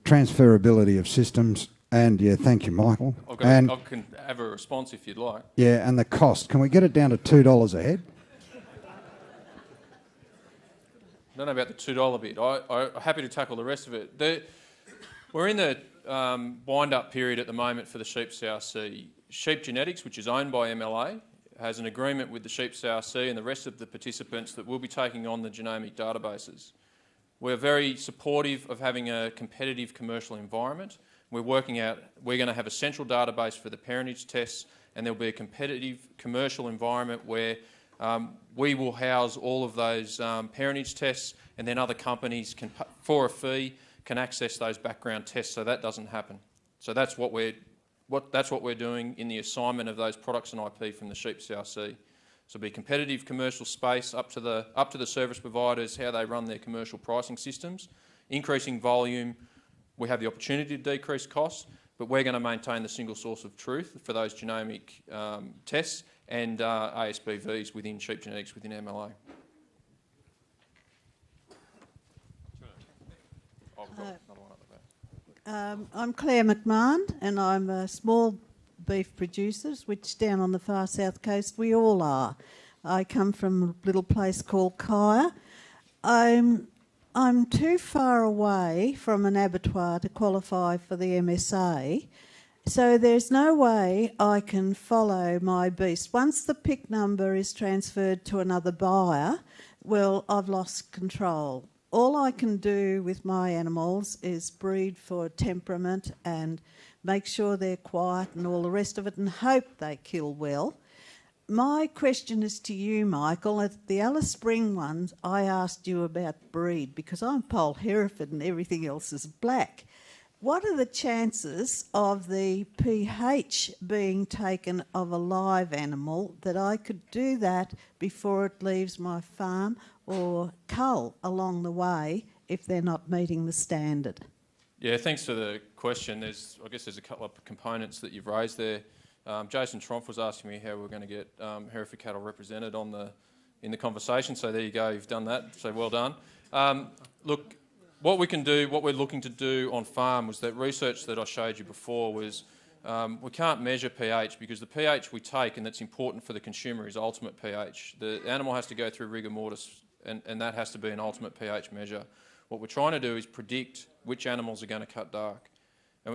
transferability of systems, and yeah, thank you, Michael. I can have a response if you'd like. Yeah, and the cost. Can we get it down to $2 a head? I don't know about the $2 bit. I'm happy to tackle the rest of it. We're in the wind-up period at the moment for the sheep CRC. Sheep Genetics, which is owned by MLA, has an agreement with the sheep CRC and the rest of the participants that will be taking on the genomic databases. We're very supportive of having a competitive commercial environment. We're working out, we're going to have a central database for the parentage tests, and there'll be a competitive commercial environment where we will house all of those parentage tests, and then other companies can, for a fee, can access those background tests, so that doesn't happen. So that's what we're doing in the assignment of those products and IP from the sheep CRC. So it'll be competitive commercial space up to the service providers, how they run their commercial pricing systems, increasing volume. We have the opportunity to decrease costs, but we're going to maintain the single source of truth for those genomic tests and ASBVs within sheep genetics within MLA. I'm Claire McMahon, and I'm a small beef producer, which down on the far south coast we all are. I come from a little place called Kaya. I'm too far away from an abattoir to qualify for the MSA, so there's no way I can follow my beast. Once the pick number is transferred to another buyer, well, I've lost control. All I can do with my animals is breed for temperament and make sure they're quiet and all the rest of it and hope they kill well. My question is to you, Michael. At the Alice Spring ones, I asked you about breed because I'm Pole Hereford and everything else is black. What are the chances of the pH being taken of a live animal that I could do that before it leaves my farm or cull along the way if they're not meeting the standard? Yeah, thanks for the question. I guess there's a couple of components that you've raised there. Jason Tromp was asking me how we're going to get Hereford cattle represented in the conversation. So there you go, you've done that. So well done. Look, what we're looking to do on farm was that research that I showed you before was we can't measure pH because the pH we take, and that's important for the consumer, is ultimate pH. The animal has to go through rigor mortis, and that has to be an ultimate pH measure. What we're trying to do is predict which animals are going to cut dark.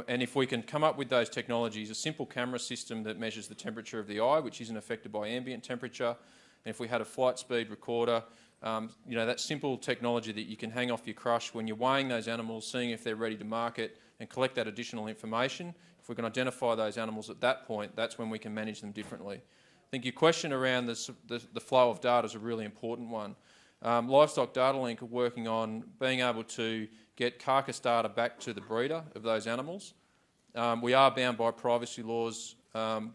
And if we can come up with those technologies, a simple camera system that measures the temperature of the eye, which isn't affected by ambient temperature, and if we had a flight speed recorder, that simple technology that you can hang off your crush when you're weighing those animals, seeing if they're ready to market, and collect that additional information. If we can identify those animals at that point, that's when we can manage them differently. I think your question around the flow of data is a really important one. Livestock Data Link are working on being able to get carcass data back to the breeder of those animals. We are bound by privacy laws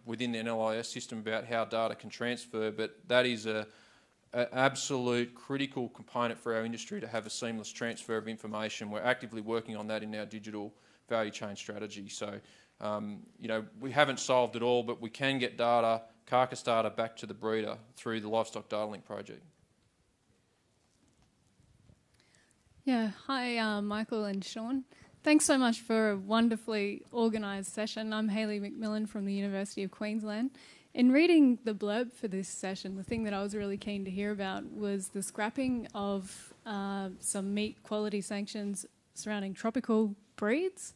within the NLIS system about how data can transfer, but that is a an absolute critical component for our industry to have a seamless transfer of information. We're actively working on that in our digital value chain strategy. So, we haven't solved it all, but we can get data, carcass data, back to the breeder through the Livestock Data Link project. Yeah, hi Michael and Sean. Thanks so much for a wonderfully organised session. I'm Hayley McMillan from the University of Queensland. In reading the blurb for this session, the thing that I was really keen to hear about was the scrapping of some meat quality sanctions surrounding tropical breeds.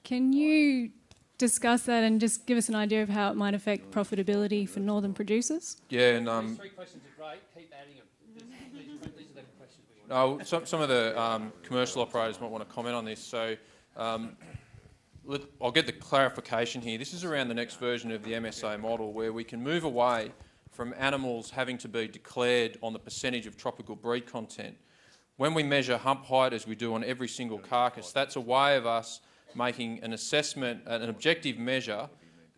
Can you discuss that and just give us an idea of how it might affect profitability for northern producers? Yeah, and These 3 questions are great. Keep adding them. These are the questions we want. some of the commercial operators might want to comment on this. So I'll get the clarification here. This is around the next version of the MSA model, where we can move away from animals having to be declared on the percentage of tropical breed content. When we measure hump height, as we do on every single carcass, that's a way of us making an assessment, an objective measure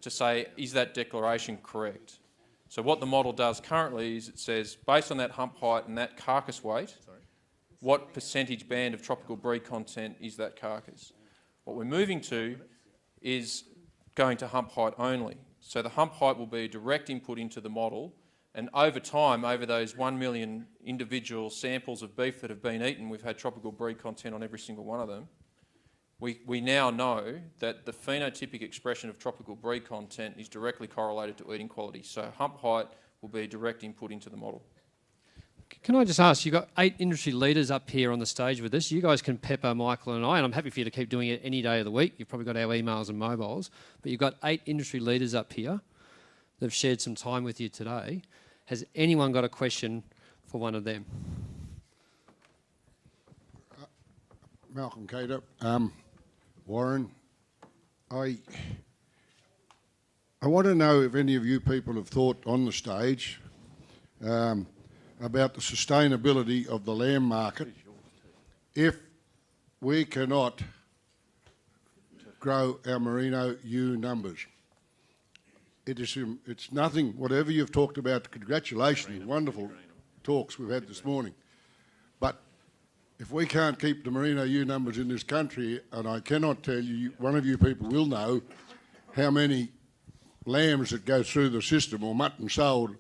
to say, is that declaration correct? So what the model does currently is it says, based on that hump height and that carcass weight, what percentage band of tropical breed content is that carcass? What we're moving to is going to hump height only. So the hump height will be a direct input into the model, and over time, over those 1 million individual samples of beef that have been eaten, we've had tropical breed content on every single one of them. We now know that the phenotypic expression of tropical breed content is directly correlated to eating quality. So hump height will be a direct input into the model. Can I just ask, you've got 8 industry leaders up here on the stage with us. You guys can pepper Michael and I, and I'm happy for you to keep doing it any day of the week. You've probably got our emails and mobiles, but you've got 8 industry leaders up here that have shared some time with you today. Has anyone got a question for one of them? Malcolm Cater, Warren, I want to know if any of you people have thought on the stage about the sustainability of the lamb market if we cannot grow our merino ewe numbers. It's nothing, whatever you've talked about, congratulations, wonderful talks we've had this morning. But if we can't keep the merino ewe numbers in this country, and I cannot tell you, one of you people will know how many lambs that go through the system or mutton sold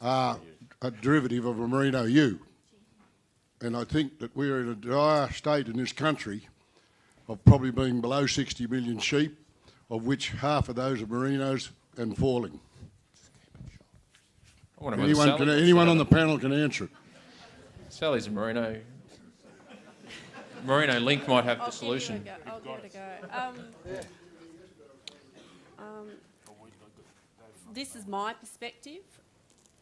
are a derivative of a merino ewe. And I think that we're in a dire state in this country of probably being below 60 million sheep, of which half of those are merinos and falling. Anyone on the panel can answer it. Sally's a merino. Merino Link might have the solution. I'll give it a go. This is my perspective.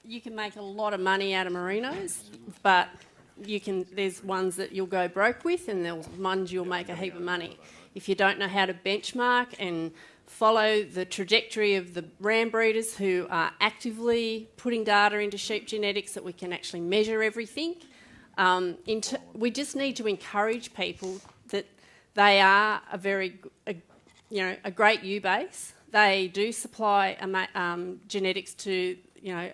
You can make a lot of money out of merinos, but there's ones that you'll go broke with, and there's ones you'll make a heap of money. If you don't know how to benchmark and follow the trajectory of the ram breeders who are actively putting data into sheep genetics that we can actually measure everything, we just need to encourage people that they are a great ewe base. They do supply genetics to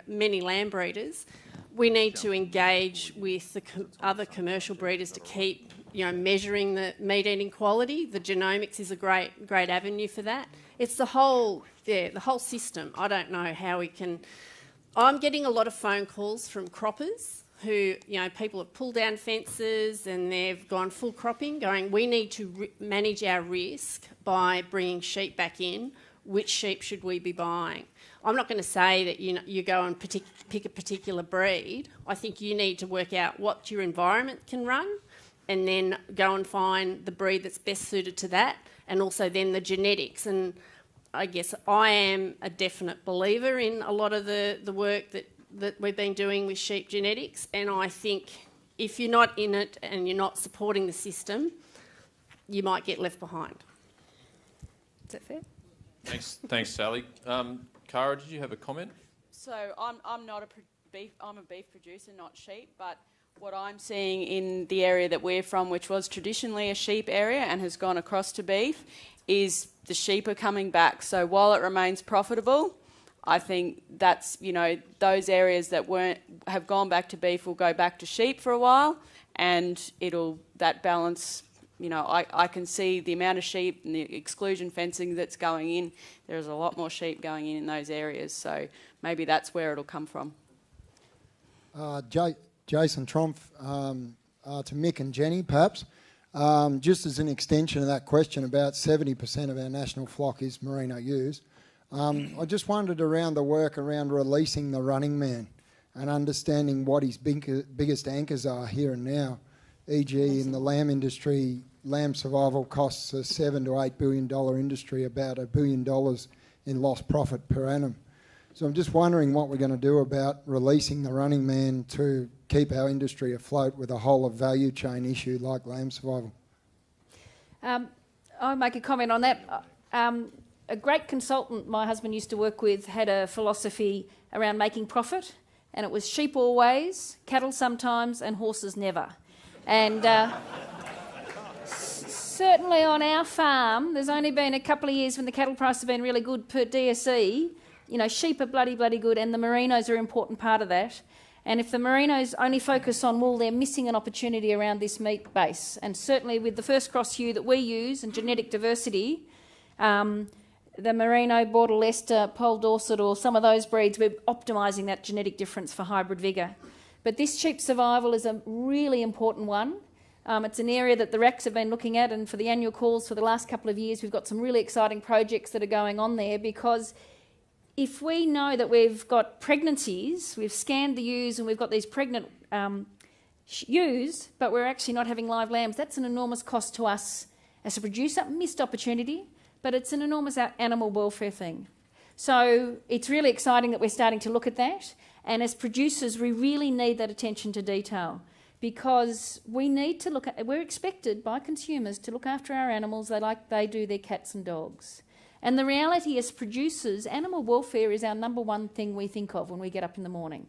many lamb breeders. We need to engage with the other commercial breeders to keep measuring the meat eating quality. The genomics is a great avenue for that. It's the whole system. I don't know how we can. I'm getting a lot of phone calls from croppers who, people have pulled down fences and they've gone full cropping, going, we need to manage our risk by bringing sheep back in. Which sheep should we be buying? I'm not going to say that you go and pick a particular breed. I think you need to work out what your environment can run and then go and find the breed that's best suited to that, and also then the genetics. And I guess I am a definite believer in a lot of the work that we've been doing with sheep genetics, and I think if you're not in it and you're not supporting the system, you might get left behind. Is that fair? Thanks, Sally. Cara, did you have a comment? So I'm not a beef. I'm a beef producer, not sheep. But what I'm seeing in the area that we're from, which was traditionally a sheep area and has gone across to beef, is the sheep are coming back. So while it remains profitable, I think that's, those areas that have gone back to beef will go back to sheep for a while, and that balance, I can see the amount of sheep and the exclusion fencing that's going in. There's a lot more sheep going in those areas, so maybe that's where it'll come from. Jason Tromp, to Mick and Jenny, perhaps. Just as an extension of that question, about 70% of our national flock is merino ewes. I just wondered around the work around releasing the running man and understanding what his biggest anchors are here and now. E.g. in the lamb industry, lamb survival costs a $7 to $8 billion industry, about $1 billion in lost profit per annum. So I'm just wondering what we're going to do about releasing the running man to keep our industry afloat with a whole of value chain issue like lamb survival. I'll make a comment on that. A great consultant my husband used to work with had a philosophy around making profit, and it was sheep always, cattle sometimes, and horses never. And certainly on our farm, there's only been a couple of years when the cattle price has been really good per DSE. Sheep are bloody good, and the merinos are an important part of that. And if the merinos only focus on wool, they're missing an opportunity around this meat base. And certainly with the first cross hue that we use and genetic diversity, the Merino, Border Leicester, Pole Dorset, or some of those breeds, we're optimising that genetic difference for hybrid vigour. But this sheep survival is a really important one. It's an area that the RACs have been looking at, and for the annual calls for the last couple of years, we've got some really exciting projects that are going on there, because if we know that we've got pregnancies, we've scanned the ewes and we've got these pregnant ewes, but we're actually not having live lambs, that's an enormous cost to us as a producer, missed opportunity, but it's an enormous animal welfare thing. So it's really exciting that we're starting to look at that, and as producers we really need that attention to detail, because we need to look at, we're expected by consumers to look after our animals like they do their cats and dogs. And the reality as producers, animal welfare is our number one thing we think of when we get up in the morning.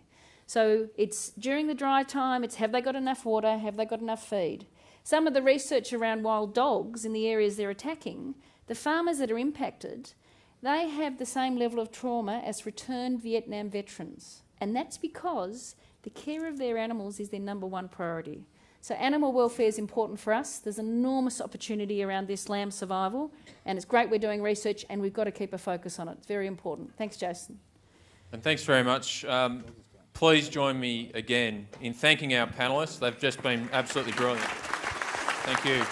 So it's during the dry time, it's have they got enough water, have they got enough feed. Some of the research around wild dogs in the areas they're attacking, the farmers that are impacted, they have the same level of trauma as returned Vietnam veterans. And that's because the care of their animals is their number one priority. So animal welfare is important for us. There's enormous opportunity around this lamb survival, and it's great we're doing research, and we've got to keep a focus on it. It's very important. Thanks, Jason. And thanks very much. Please join me again in thanking our panellists. They've just been absolutely brilliant. Thank you.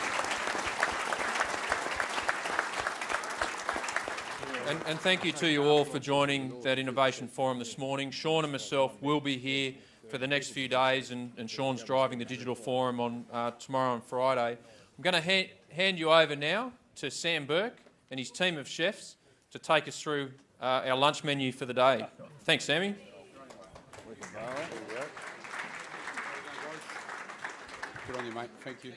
And thank you to you all for joining that Innovation Forum this morning. Sean and myself will be here for the next few days, and Sean's driving the digital forum on tomorrow and Friday. I'm going to hand you over now to Sam Burke and his team of chefs to take us through our lunch menu for the day. Thanks, Sammy. Good on you, mate. Thank you.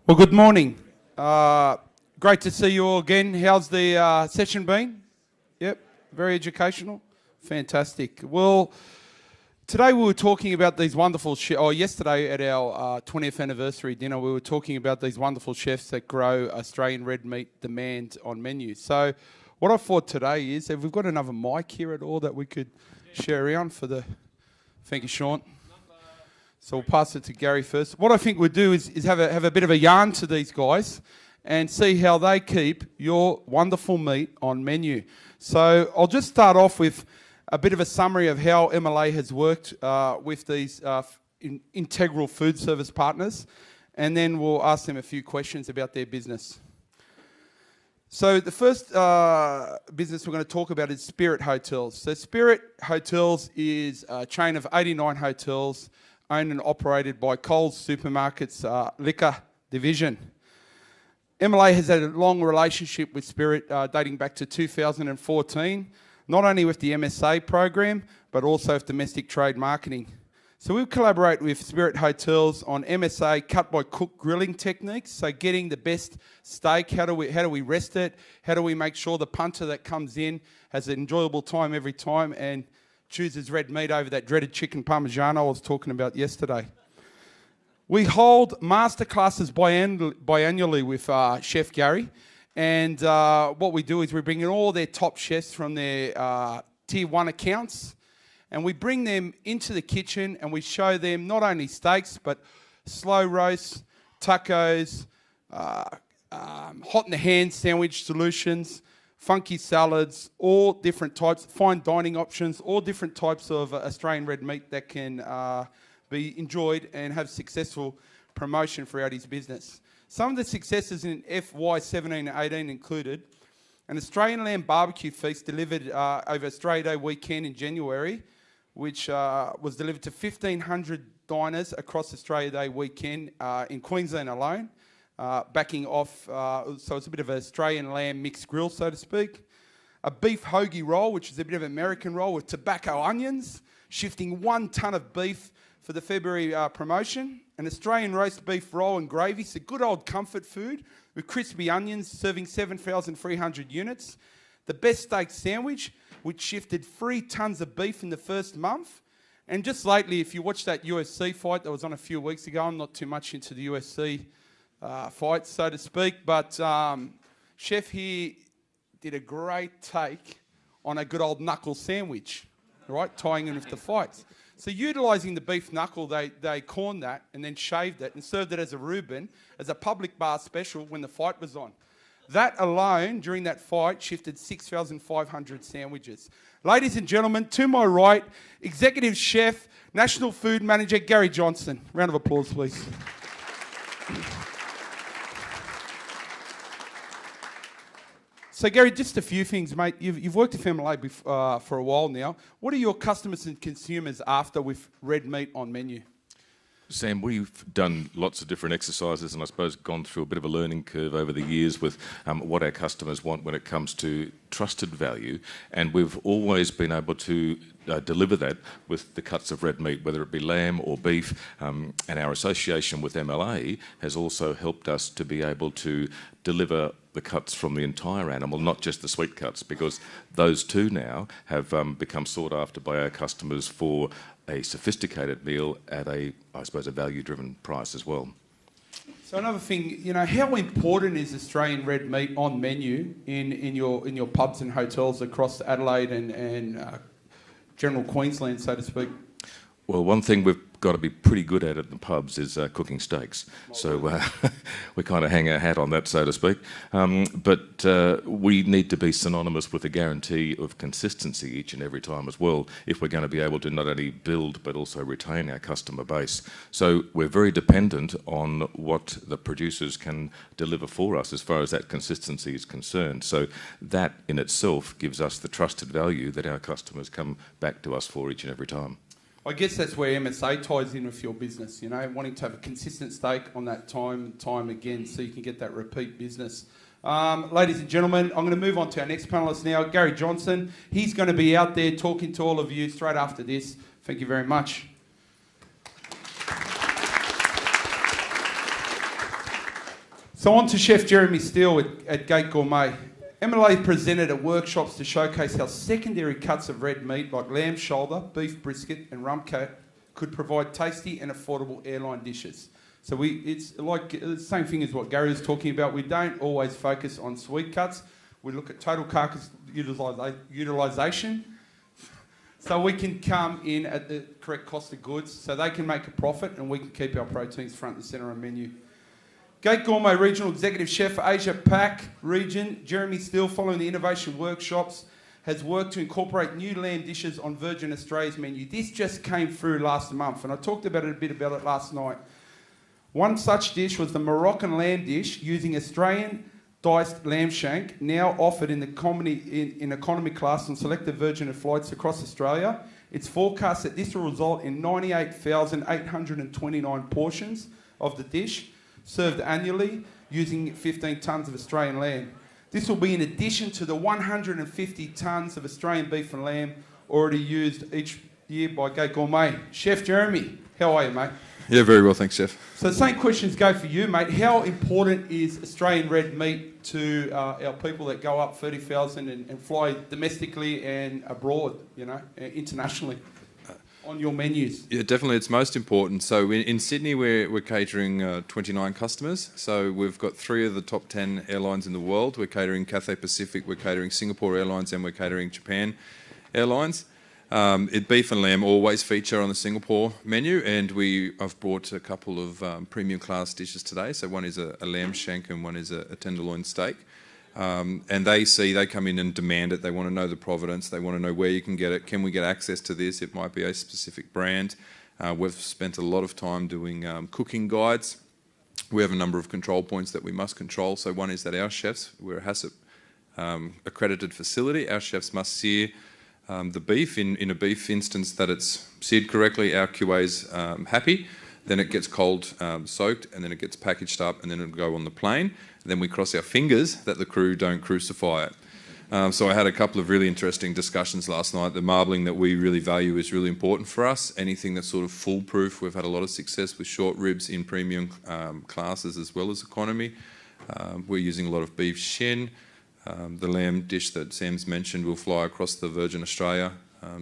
Well, good morning. Great to see you all again. How's the session been? Yep, very educational. Fantastic. Well, today we were talking about these wonderful yesterday at our 20th anniversary dinner, we were talking about these wonderful chefs that grow Australian red meat demand on menus. So what I thought today is, have we got another mic here at all that we could share around for the... Thank you, Sean. So we'll pass it to Gary first. What I think we'll do is have a bit of a yarn to these guys and see how they keep your wonderful meat on menu. So I'll just start off with a bit of a summary of how MLA has worked with these integral food service partners, and then we'll ask them a few questions about their business. So the first business we're going to talk about is Spirit Hotels. So Spirit Hotels is a chain of 89 hotels owned and operated by Coles Supermarkets Liquor Division. MLA has had a long relationship with Spirit dating back to 2014. not only with the MSA program, but also with domestic trade marketing. So we'll collaborate with Spirit Hotels on MSA cut by cook grilling techniques. So getting the best steak, how do we rest it? How do we make sure the punter that comes in has an enjoyable time every time and chooses red meat over that dreaded chicken parmigiano I was talking about yesterday? We hold masterclasses biannually with Chef Gary, and what we do is we bring in all their top chefs from their tier 1 accounts, and we bring them into the kitchen and we show them not only steaks, but slow roasts, tacos, hot in the hand sandwich solutions, funky salads, all different types, fine dining options, all different types of Australian red meat that can be enjoyed and have successful promotion throughout his business. Some of the successes in FY 17 and 18 included an Australian lamb barbecue feast delivered over Australia Day weekend in January, which was delivered to 1,500 diners across Australia Day weekend in Queensland alone, backing off, so it's a bit of an Australian lamb mixed grill, so to speak. A beef hoagie roll, which is a bit of an American roll with tobacco onions, shifting 1 tonne of beef for the February promotion. An Australian roast beef roll and gravy, so good old comfort food with crispy onions, serving 7,300 units. The best steak sandwich, which shifted 3 tonnes of beef in the first month. And just lately, if you watch that UFC fight that was on a few weeks ago, I'm not too much into the UFC fights, so to speak, but Chef here did a great take on a good old knuckle sandwich, right, tying in with the fights. So utilising the beef knuckle, they corned that and then shaved it and served it as a Reuben, as a public bar special when the fight was on. That alone, during that fight, shifted 6,500 sandwiches. Ladies and gentlemen, to my right, Executive Chef, National Food Manager, Gary Johnson. Round of applause, please. So, Gary, just a few things, mate. You've worked at MLA for a while now. What are your customers and consumers after with red meat on menu? Sam, we've done lots of different exercises and I suppose gone through a bit of a learning curve over the years with what our customers want when it comes to trusted value, and we've always been able to deliver that with the cuts of red meat, whether it be lamb or beef, and our association with MLA has also helped us to be able to deliver the cuts from the entire animal, not just the sweet cuts, because those two now have become sought after by our customers for a sophisticated meal at a value-driven price as well. So another thing, how important is Australian red meat on menu in your pubs and hotels across Adelaide and general Queensland, so to speak? Well, one thing we've got to be pretty good at the pubs is cooking steaks. So we kind of hang our hat on that, so to speak. But we need to be synonymous with a guarantee of consistency each and every time as well, if we're going to be able to not only build but also retain our customer base. So we're very dependent on what the producers can deliver for us as far as that consistency is concerned. So that in itself gives us the trusted value that our customers come back to us for each and every time. I guess that's where MSA ties in with your business, wanting to have a consistent stake on that time and time again so you can get that repeat business. Ladies and gentlemen, I'm going to move on to our next panellist now, Gary Johnson. He's going to be out there talking to all of you straight after this. Thank you very much. So on to Chef Jeremy Steele at Gate Gourmet. MLA presented at workshops to showcase how secondary cuts of red meat like lamb shoulder, beef brisket and rumcat could provide tasty and affordable airline dishes. So it's like the same thing as what Gary was talking about. We don't always focus on sweet cuts. We look at total carcass utilisation so we can come in at the correct cost of goods so they can make a profit and we can keep our proteins front and centre on menu. Gate Gourmet Regional Executive Chef for Asia Pac region, Jeremy Steele, following the innovation workshops, has worked to incorporate new lamb dishes on Virgin Australia's menu. This just came through last month, and I talked about it a bit last night. One such dish was the Moroccan lamb dish using Australian diced lamb shank, now offered in economy class on selected Virgin flights across Australia. It's forecast that this will result in 98,829 portions of the dish, served annually using 15 tonnes of Australian lamb. This will be in addition to the 150 tonnes of Australian beef and lamb already used each year by Gate Gourmet. Chef Jeremy, how are you, mate? Yeah, very well, thanks, Chef. So the same questions go for you, mate. How important is Australian red meat to our people that go up 30,000 and fly domestically and abroad, you know, internationally, on your menus? Yeah, definitely, it's most important. So in Sydney, we're catering 29 customers. So we've got 3 of the top 10 airlines in the world. We're catering Cathay Pacific, we're catering Singapore Airlines, and we're catering Japan Airlines. Beef and lamb always feature on the Singapore menu, and I've brought a couple of premium class dishes today. So one is a lamb shank and one is a tenderloin steak. And they come in and demand it. They want to know the provenance. They want to know where you can get it. Can we get access to this? It might be a specific brand. We've spent a lot of time doing cooking guides. We have a number of control points that we must control. So one is that our chefs, we're a HACCP accredited facility. Our chefs must sear the beef in a beef instance that it's seared correctly. Our QA's happy. Then it gets cold soaked, and then it gets packaged up, and then it'll go on the plane. And then we cross our fingers that the crew don't crucify it. So I had a couple of really interesting discussions last night. The marbling that we really value is really important for us. Anything that's sort of foolproof. We've had a lot of success with short ribs in premium classes as well as economy. We're using a lot of beef shin. The lamb dish that Sam's mentioned will fly across the Virgin Australia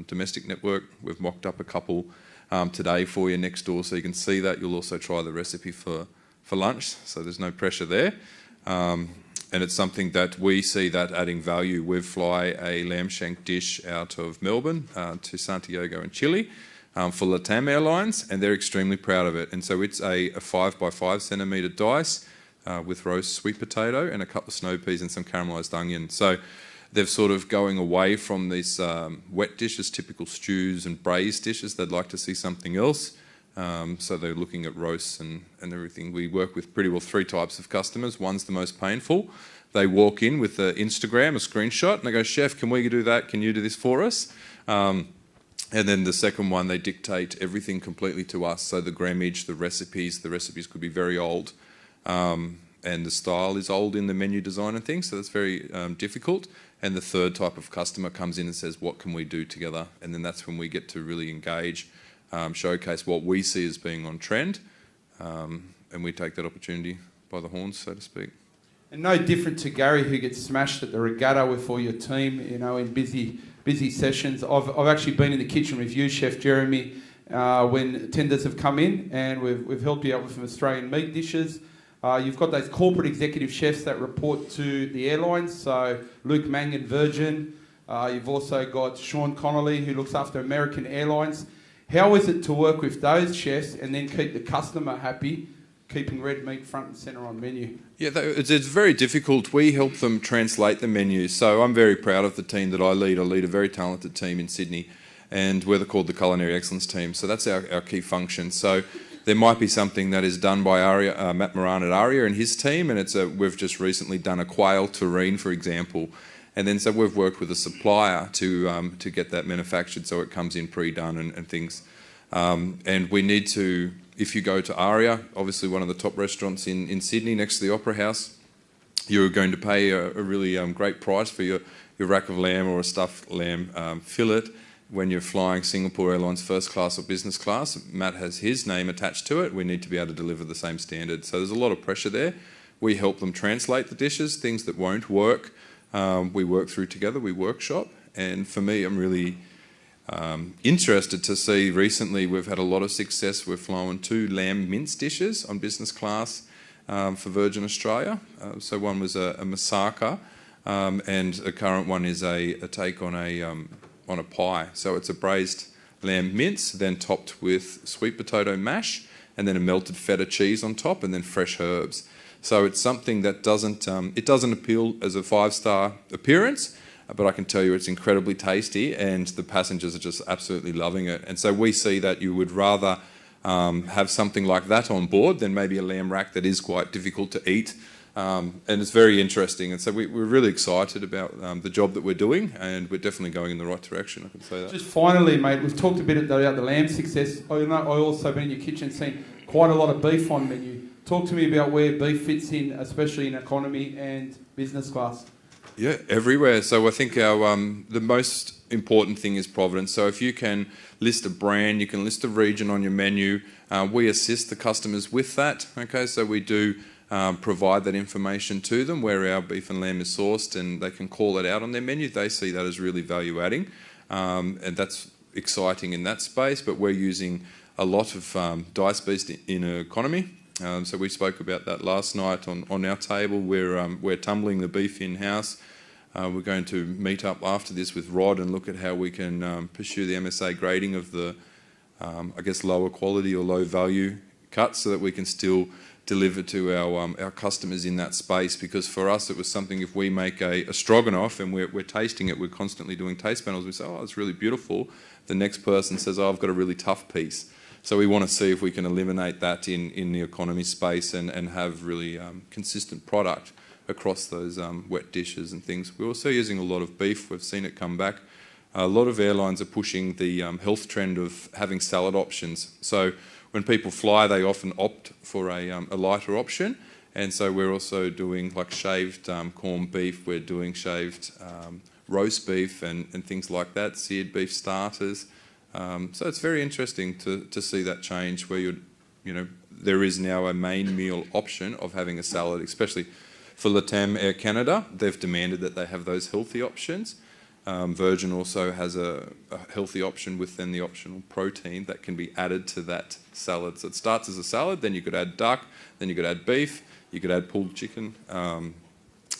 domestic network. We've mocked up a couple today for you next door, so you can see that. You'll also try the recipe for lunch, so there's no pressure there. And it's something that we see that adding value. We fly a lamb shank dish out of Melbourne to Santiago in Chile for LATAM Airlines, and they're extremely proud of it. And so it's a 5 by 5 centimetre dice with roast sweet potato and a couple of snow peas and some caramelised onion. So they're sort of going away from these wet dishes, typical stews and braised dishes. They'd like to see something else. So they're looking at roasts and everything. We work with pretty well 3 types of customers. One's the most painful. They walk in with an Instagram, a screenshot, and they go, "Chef, can we do that? Can you do this for us?" And then the second one, they dictate everything completely to us. So the grammage, the recipes could be very old. And the style is old in the menu design and things, so that's very difficult. And the third type of customer comes in and says, "What can we do together?" And then that's when we get to really engage, showcase what we see as being on trend, and we take that opportunity by the horns, so to speak. And no different to Gary, who gets smashed at the regatta with all your team, you know, in busy sessions. I've actually been in the kitchen with you, Chef Jeremy, when tenders have come in, and we've helped you out with some Australian meat dishes. You've got those corporate executive chefs that report to the airlines, so Luke Mangan, Virgin. You've also got Sean Connolly, who looks after American Airlines. How is it to work with those chefs and then keep the customer happy, keeping red meat front and centre on menu? Yeah, it's very difficult. We help them translate the menus. So I'm very proud of the team that I lead. I lead a very talented team in Sydney, and we're called the Culinary Excellence Team. So that's our key function. So there might be something that is done by Aria, Matt Moran at Aria and his team, and we've just recently done a quail terrine, for example. And then so we've worked with a supplier to get that manufactured so it comes in pre-done and things. And we need to, if you go to Aria, obviously one of the top restaurants in Sydney next to the Opera House, you're going to pay a really great price for your rack of lamb or a stuffed lamb fillet. When you're flying Singapore Airlines first class or business class, Matt has his name attached to it. We need to be able to deliver the same standard. So there's a lot of pressure there. We help them translate the dishes, things that won't work. We work through together, we workshop. And for me, I'm really interested to see recently we've had a lot of success. We've flown 2 lamb mince dishes on business class for Virgin Australia. So one was a moussaka, and the current one is a take on a pie. So it's a braised lamb mince, then topped with sweet potato mash, and then a melted feta cheese on top, and then fresh herbs. So it's something that doesn't appeal as a 5-star appearance, but I can tell you it's incredibly tasty, and the passengers are just absolutely loving it. And so we see that you would rather have something like that on board than maybe a lamb rack that is quite difficult to eat. And it's very interesting, and so we're really excited about the job that we're doing, and we're definitely going in the right direction, I can say that. Just finally, mate, we've talked a bit about the lamb success. I also been in your kitchen, seen quite a lot of beef on menu. Talk to me about where beef fits in, especially in economy and business class. Yeah, everywhere. So I think our the most important thing is provenance. So if you can list a brand, you can list a region on your menu. We assist the customers with that. Okay, so we do provide that information to them where our beef and lamb is sourced, and they can call it out on their menu. They see that as really value adding, and that's exciting in that space. But we're using a lot of dice beast in economy. So we spoke about that last night on our table. We're tumbling the beef in-house. We're going to meet up after this with Rod and look at how we can pursue the MSA grading of the, I guess, lower quality or low value cuts so that we can still deliver to our customers in that space. Because for us, it was something, if we make a stroganoff and we're tasting it, we're constantly doing taste panels, we say, oh, it's really beautiful. The next person says, oh, I've got a really tough piece. So we want to see if we can eliminate that in the economy space and have really consistent product across those wet dishes and things. We're also using a lot of beef. We've seen it come back. A lot of airlines are pushing the health trend of having salad options. So when people fly, they often opt for a lighter option. And so we're also doing like shaved corned beef. We're doing shaved roast beef and things like that, seared beef starters. So it's very interesting to see that change where there is now a main meal option of having a salad, especially for LATAM Air Canada. They've demanded that they have those healthy options. Virgin also has a healthy option within the optional protein that can be added to that salad. So it starts as a salad, then you could add duck, then you could add beef, you could add pulled chicken.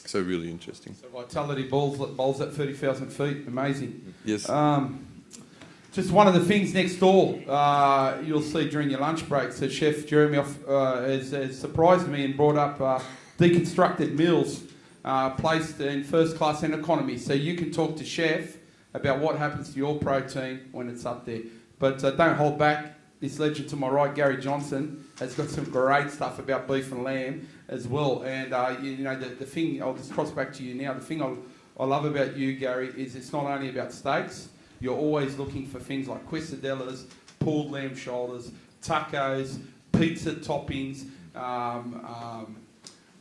So really interesting. So Vitality bowls at 30,000 feet, amazing. Yes. Just one of the things next door you'll see during your lunch breaks. So Chef Jeremy has surprised me and brought up deconstructed meals placed in first class and economy. So you can talk to Chef about what happens to your protein when it's up there. But don't hold back. This legend to my right, Gary Johnson, has got some great stuff about beef and lamb as well. And the thing, I'll just cross back to you now. The thing I love about you, Gary, is it's not only about steaks. You're always looking for things like quesadillas, pulled lamb shoulders, tacos, pizza toppings.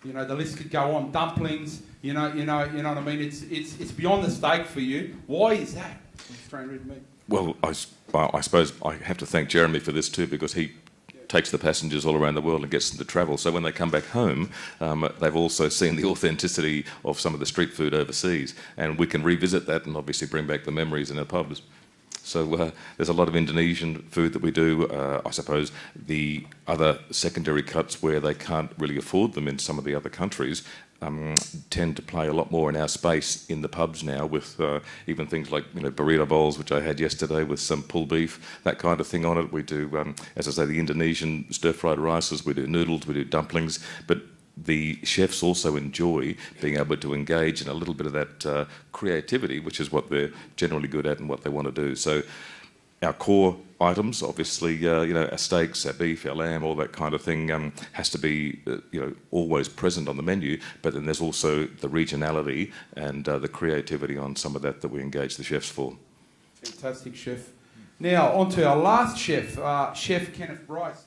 The list could go on. Dumplings. You know what I mean. It's beyond the steak for you. Why is that? Australian red meat. Well, I suppose I have to thank Jeremy for this too, because he takes the passengers all around the world and gets them to travel. So when they come back home, they've also seen the authenticity of some of the street food overseas, and we can revisit that and obviously bring back the memories in our pubs. So there's a lot of Indonesian food that we do. I suppose the other secondary cuts where they can't really afford them in some of the other countries tend to play a lot more in our space in the pubs now, with even things like burrito bowls, which I had yesterday with some pulled beef, that kind of thing on it. We do, as I say, the Indonesian stir-fried rices, we do noodles, we do dumplings, but the chefs also enjoy being able to engage in a little bit of that creativity, which is what they're generally good at and what they want to do. So our core items, obviously, our steaks, our beef, our lamb, all that kind of thing has to be, always present on the menu. But then there's also the regionality and the creativity on some of that we engage the chefs for. Fantastic, Chef. Now, on to our last chef, Chef Kenneth Bryce.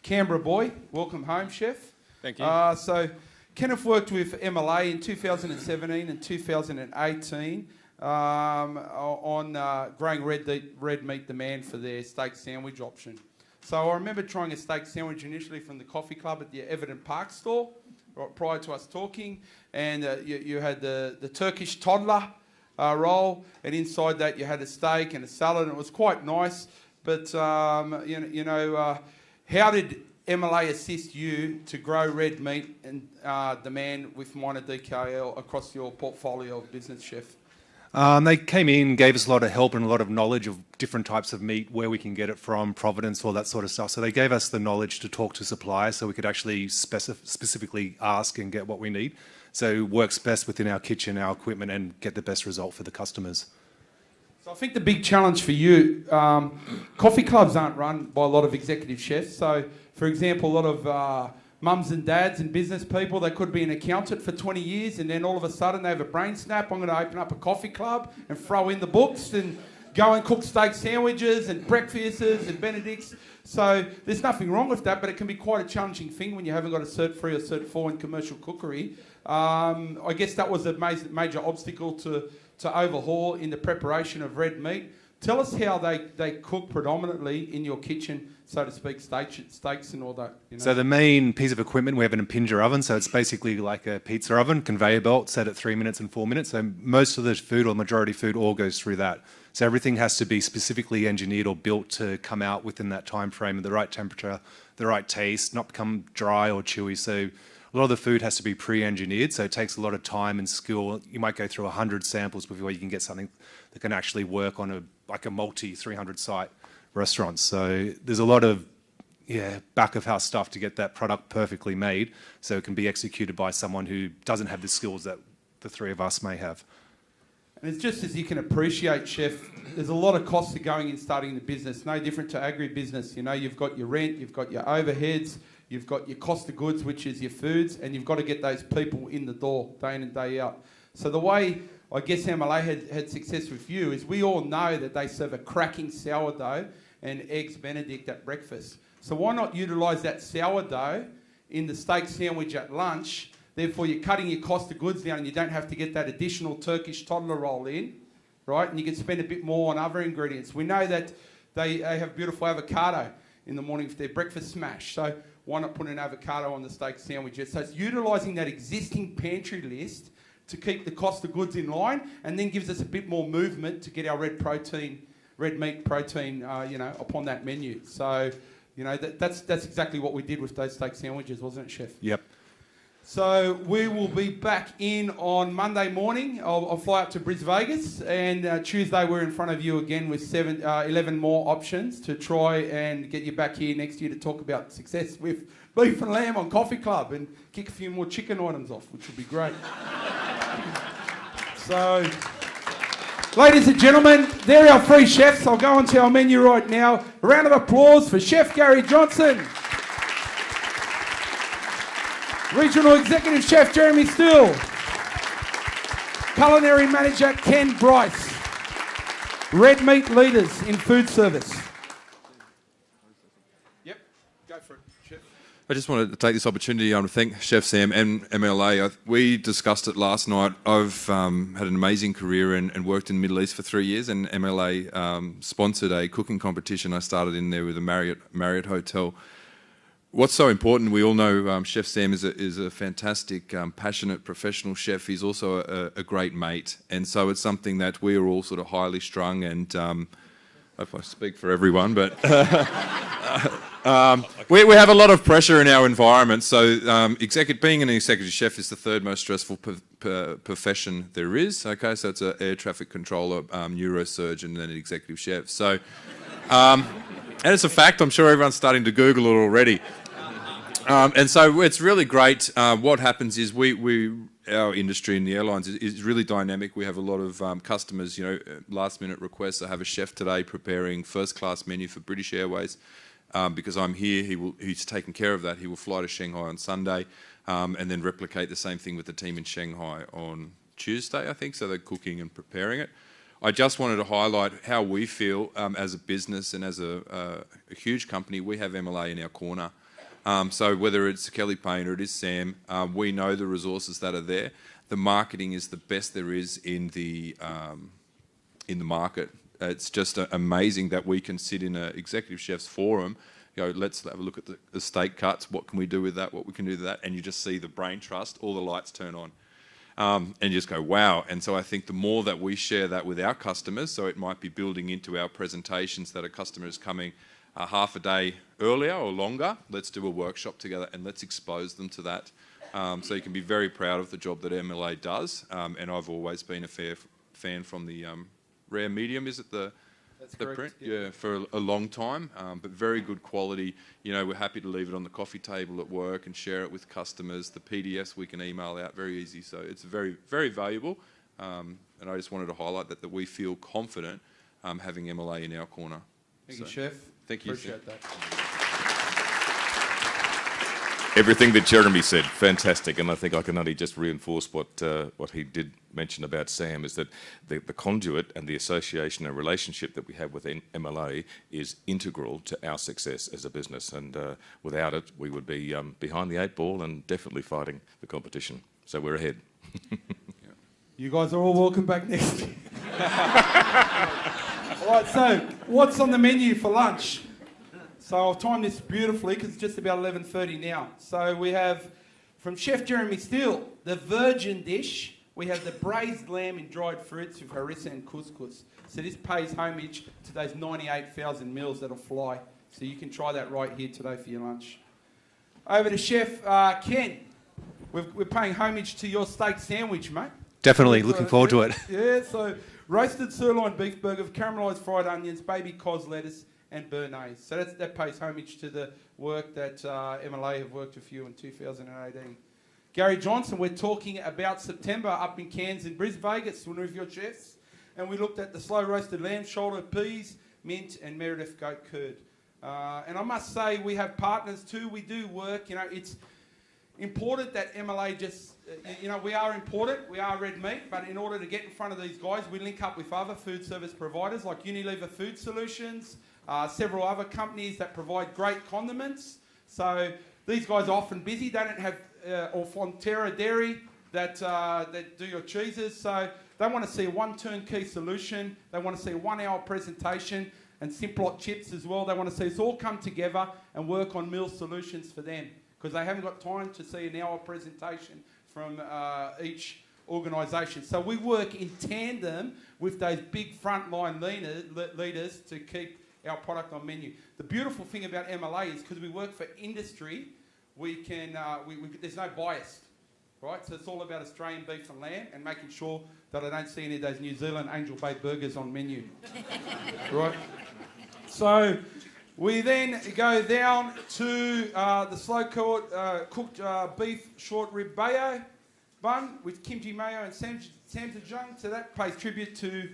Canberra boy, welcome home, Chef. Thank you. So Kenneth worked with MLA in 2017 and 2018 on growing red meat demand for their steak sandwich option. So I remember trying a steak sandwich initially from the coffee club at the Everton Park store prior to us talking, and you had the Turkish toddler roll, and inside that you had a steak and a salad, and it was quite nice. But how did MLA assist you to grow red meat and demand with minor DKL across your portfolio of business, Chef? They came in, gave us a lot of help and a lot of knowledge of different types of meat, where we can get it from, provenance, all that sort of stuff. So they gave us the knowledge to talk to suppliers so we could actually specifically ask and get what we need. So it works best within our kitchen, our equipment, and get the best result for the customers. So I think the big challenge for you, coffee clubs aren't run by a lot of executive chefs. So, for example, a lot of mums and dads and business people, they could be an accountant for 20 years and then all of a sudden they have a brain snap. I'm going to open up a coffee club and throw in the books and go and cook steak sandwiches and breakfasts and Benedicts. So there's nothing wrong with that, but it can be quite a challenging thing when you haven't got a Cert 3 or Cert 4 in commercial cookery. I guess that was a major obstacle to overhaul in the preparation of red meat. Tell us how they cook predominantly in your kitchen, so to speak, steaks and all that. You know? So the main piece of equipment, we have an Impingeur oven, so it's basically like a pizza oven, conveyor belt set at 3 minutes and 4 minutes. So most of the food, or majority food, all goes through that. So everything has to be specifically engineered or built to come out within that time frame at the right temperature, the right taste, not become dry or chewy. So a lot of the food has to be pre-engineered, so it takes a lot of time and skill. You might go through 100 samples before you can get something that can actually work on a multi 300 site restaurant. So there's a lot of back of house stuff to get that product perfectly made, so it can be executed by someone who doesn't have the skills that the three of us may have. And it's just as you can appreciate, Chef, there's a lot of costs to going in starting the business, no different to agribusiness. You know, you've got your rent, you've got your overheads, you've got your cost of goods, which is your foods, and you've got to get those people in the door day in and day out. So the way I guess MLA had success with you is we all know that they serve a cracking sourdough and eggs Benedict at breakfast. So why not utilise that sourdough in the steak sandwich at lunch? Therefore, you're cutting your cost of goods down and you don't have to get that additional Turkish toddler roll in, right? And you can spend a bit more on other ingredients. We know that they have beautiful avocado in the morning for their breakfast smash. So why not put an avocado on the steak sandwiches? So it's utilising that existing pantry list to keep the cost of goods in line, and then gives us a bit more movement to get our red meat protein, upon that menu. So, that's exactly what we did with those steak sandwiches, wasn't it, Chef? Yep. So we will be back in on Monday morning. I'll fly up to Bris Vegas, and Tuesday we're in front of you again with 11 more options to try and get you back here next year to talk about success with beef and lamb on Coffee Club and kick a few more chicken items off, which would be great. So, ladies and gentlemen, there are our three chefs. I'll go onto our menu right now. A round of applause for Chef Gary Johnson, Regional Executive Chef Jeremy Still, Culinary Manager Ken Bryce, Red Meat Leaders in Food Service. Yep, go for it, Chef. I just wanted to take this opportunity to thank Chef Sam and MLA. We discussed it last night. I've had an amazing career and worked in the Middle East for 3 years, and MLA sponsored a cooking competition. I started in there with a Marriott Hotel. What's so important, we all know Chef Sam is a fantastic, passionate, professional chef. He's also a great mate, and so it's something that we are all sort of highly strung, and I hope I speak for everyone, but we have a lot of pressure in our environment. So being an executive chef is the third most stressful profession there is. Okay, so it's an air traffic controller, neurosurgeon, and an executive chef. So, and it's a fact. I'm sure everyone's starting to Google it already. And so it's really great. What happens is our industry in the airlines is really dynamic. We have a lot of customers, last minute requests. I have a chef today preparing first class menu for British Airways. Because I'm here, he's taken care of that. He will fly to Shanghai on Sunday and then replicate the same thing with the team in Shanghai on Tuesday, I think. So they're cooking and preparing it. I just wanted to highlight how we feel as a business and as a huge company. We have MLA in our corner. So whether it's Kelly Payne or it is Sam, we know the resources that are there. The marketing is the best there is in the market. It's just amazing that we can sit in an executive chef's forum, let's have a look at the steak cuts, what can we do with that, what we can do with that, and you just see the brain trust, all the lights turn on. And you just go, wow. And so I think the more that we share that with our customers, so it might be building into our presentations that a customer is coming half a day earlier or longer, let's do a workshop together and let's expose them to that. So you can be very proud of the job that MLA does. And I've always been a fan from the rare medium, is it the print? Yeah, for a long time, but very good quality. We're happy to leave it on the coffee table at work and share it with customers. The PDFs we can email out very easy, so it's very, very valuable. And I just wanted to highlight that we feel confident having MLA in our corner. Thank you, Chef. Thank you. Appreciate that. Everything that Jeremy said, fantastic, and I think I can only just reinforce what he did mention about Sam, is that the conduit and the association and relationship that we have with MLA is integral to our success as a business, and without it we would be behind the 8 ball and definitely fighting the competition. So we're ahead. You guys are all welcome back next year. All right, so what's on the menu for lunch? So I've timed this beautifully because it's just about 11:30 now. So we have, from Chef Jeremy Steele, the virgin dish. We have the braised lamb in dried fruits with harissa and couscous. So this pays homage to those 98,000 meals that'll fly. So you can try that right here today for your lunch. Over to Chef Ken. We're paying homage to your steak sandwich, mate. Definitely, looking forward to it. Yeah, so roasted sirloin beef burger with caramelised fried onions, baby cos lettuce, and béarnaise. So that pays homage to the work that MLA have worked with you in 2018. Gary Johnson, we're talking about September up in Cairns in Brisbane Vegas, one of your chefs. And we looked at the slow roasted lamb, shoulder, peas, mint, and Meredith goat curd. And I must say, we have partners too. We do work, it's important that MLA just, we are important, we are red meat, but in order to get in front of these guys, we link up with other food service providers like Unilever Food Solutions, several other companies that provide great condiments. So these guys are often busy. They don't have, or Fonterra Dairy that do your cheeses. So they want to see one turnkey solution. They want to see a 1 hour presentation and Simplot chips as well. They want to see us all come together and work on meal solutions for them, because they haven't got time to see an hour presentation from each organisation. So we work in tandem with those big frontline leaders to keep our product on menu. The beautiful thing about MLA is because we work for industry, we can there's no bias, right? So it's all about Australian beef and lamb and making sure that I don't see any of those New Zealand Angel Bay burgers on menu, right? So we then go down to the slow cooked beef short rib mayo bun with kimchi mayo and samjajang. So that pays tribute to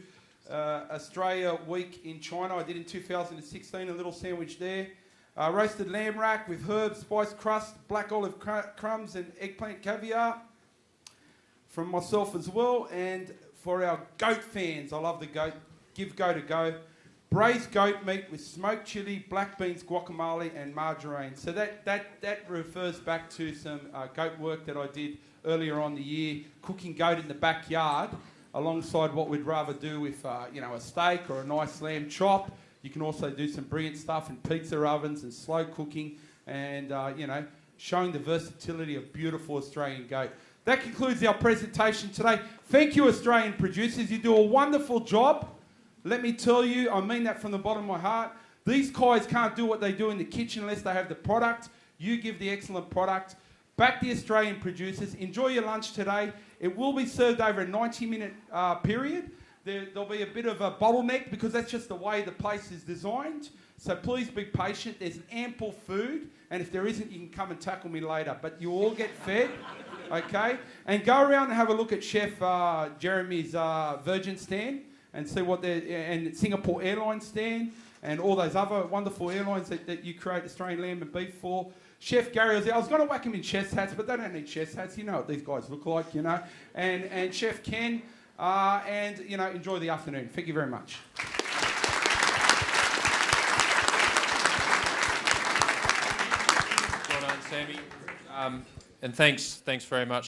Australia Week in China. I did in 2016, a little sandwich there. Roasted lamb rack with herbs, spice crust, black olive crumbs and eggplant caviar from myself as well. And for our goat fans, I love the goat, give goat a go. Braised goat meat with smoked chilli, black beans, guacamole and margarine. So that refers back to some goat work that I did earlier on the year, cooking goat in the backyard alongside what we'd rather do with a steak or a nice lamb chop. You can also do some brilliant stuff in pizza ovens and slow cooking and, showing the versatility of beautiful Australian goat. That concludes our presentation today. Thank you, Australian producers. You do a wonderful job. Let me tell you, I mean that from the bottom of my heart. These guys can't do what they do in the kitchen unless they have the product. You give the excellent product. Back the Australian producers. Enjoy your lunch today. It will be served over a 90-minute period. There'll be a bit of a bottleneck because that's just the way the place is designed. So please be patient. There's ample food. And if there isn't, you can come and tackle me later. But you all get fed, okay? And go around and have a look at Chef Jeremy's Virgin stand and see what and Singapore Airlines stand and all those other wonderful airlines that you create Australian lamb and beef for. Chef Gary was there. I was going to whack him in chef's hats, but they don't need chef's hats. You know what these guys look like, And Chef Ken, enjoy the afternoon. Thank you very much. Well done, Sammy. And thanks very much.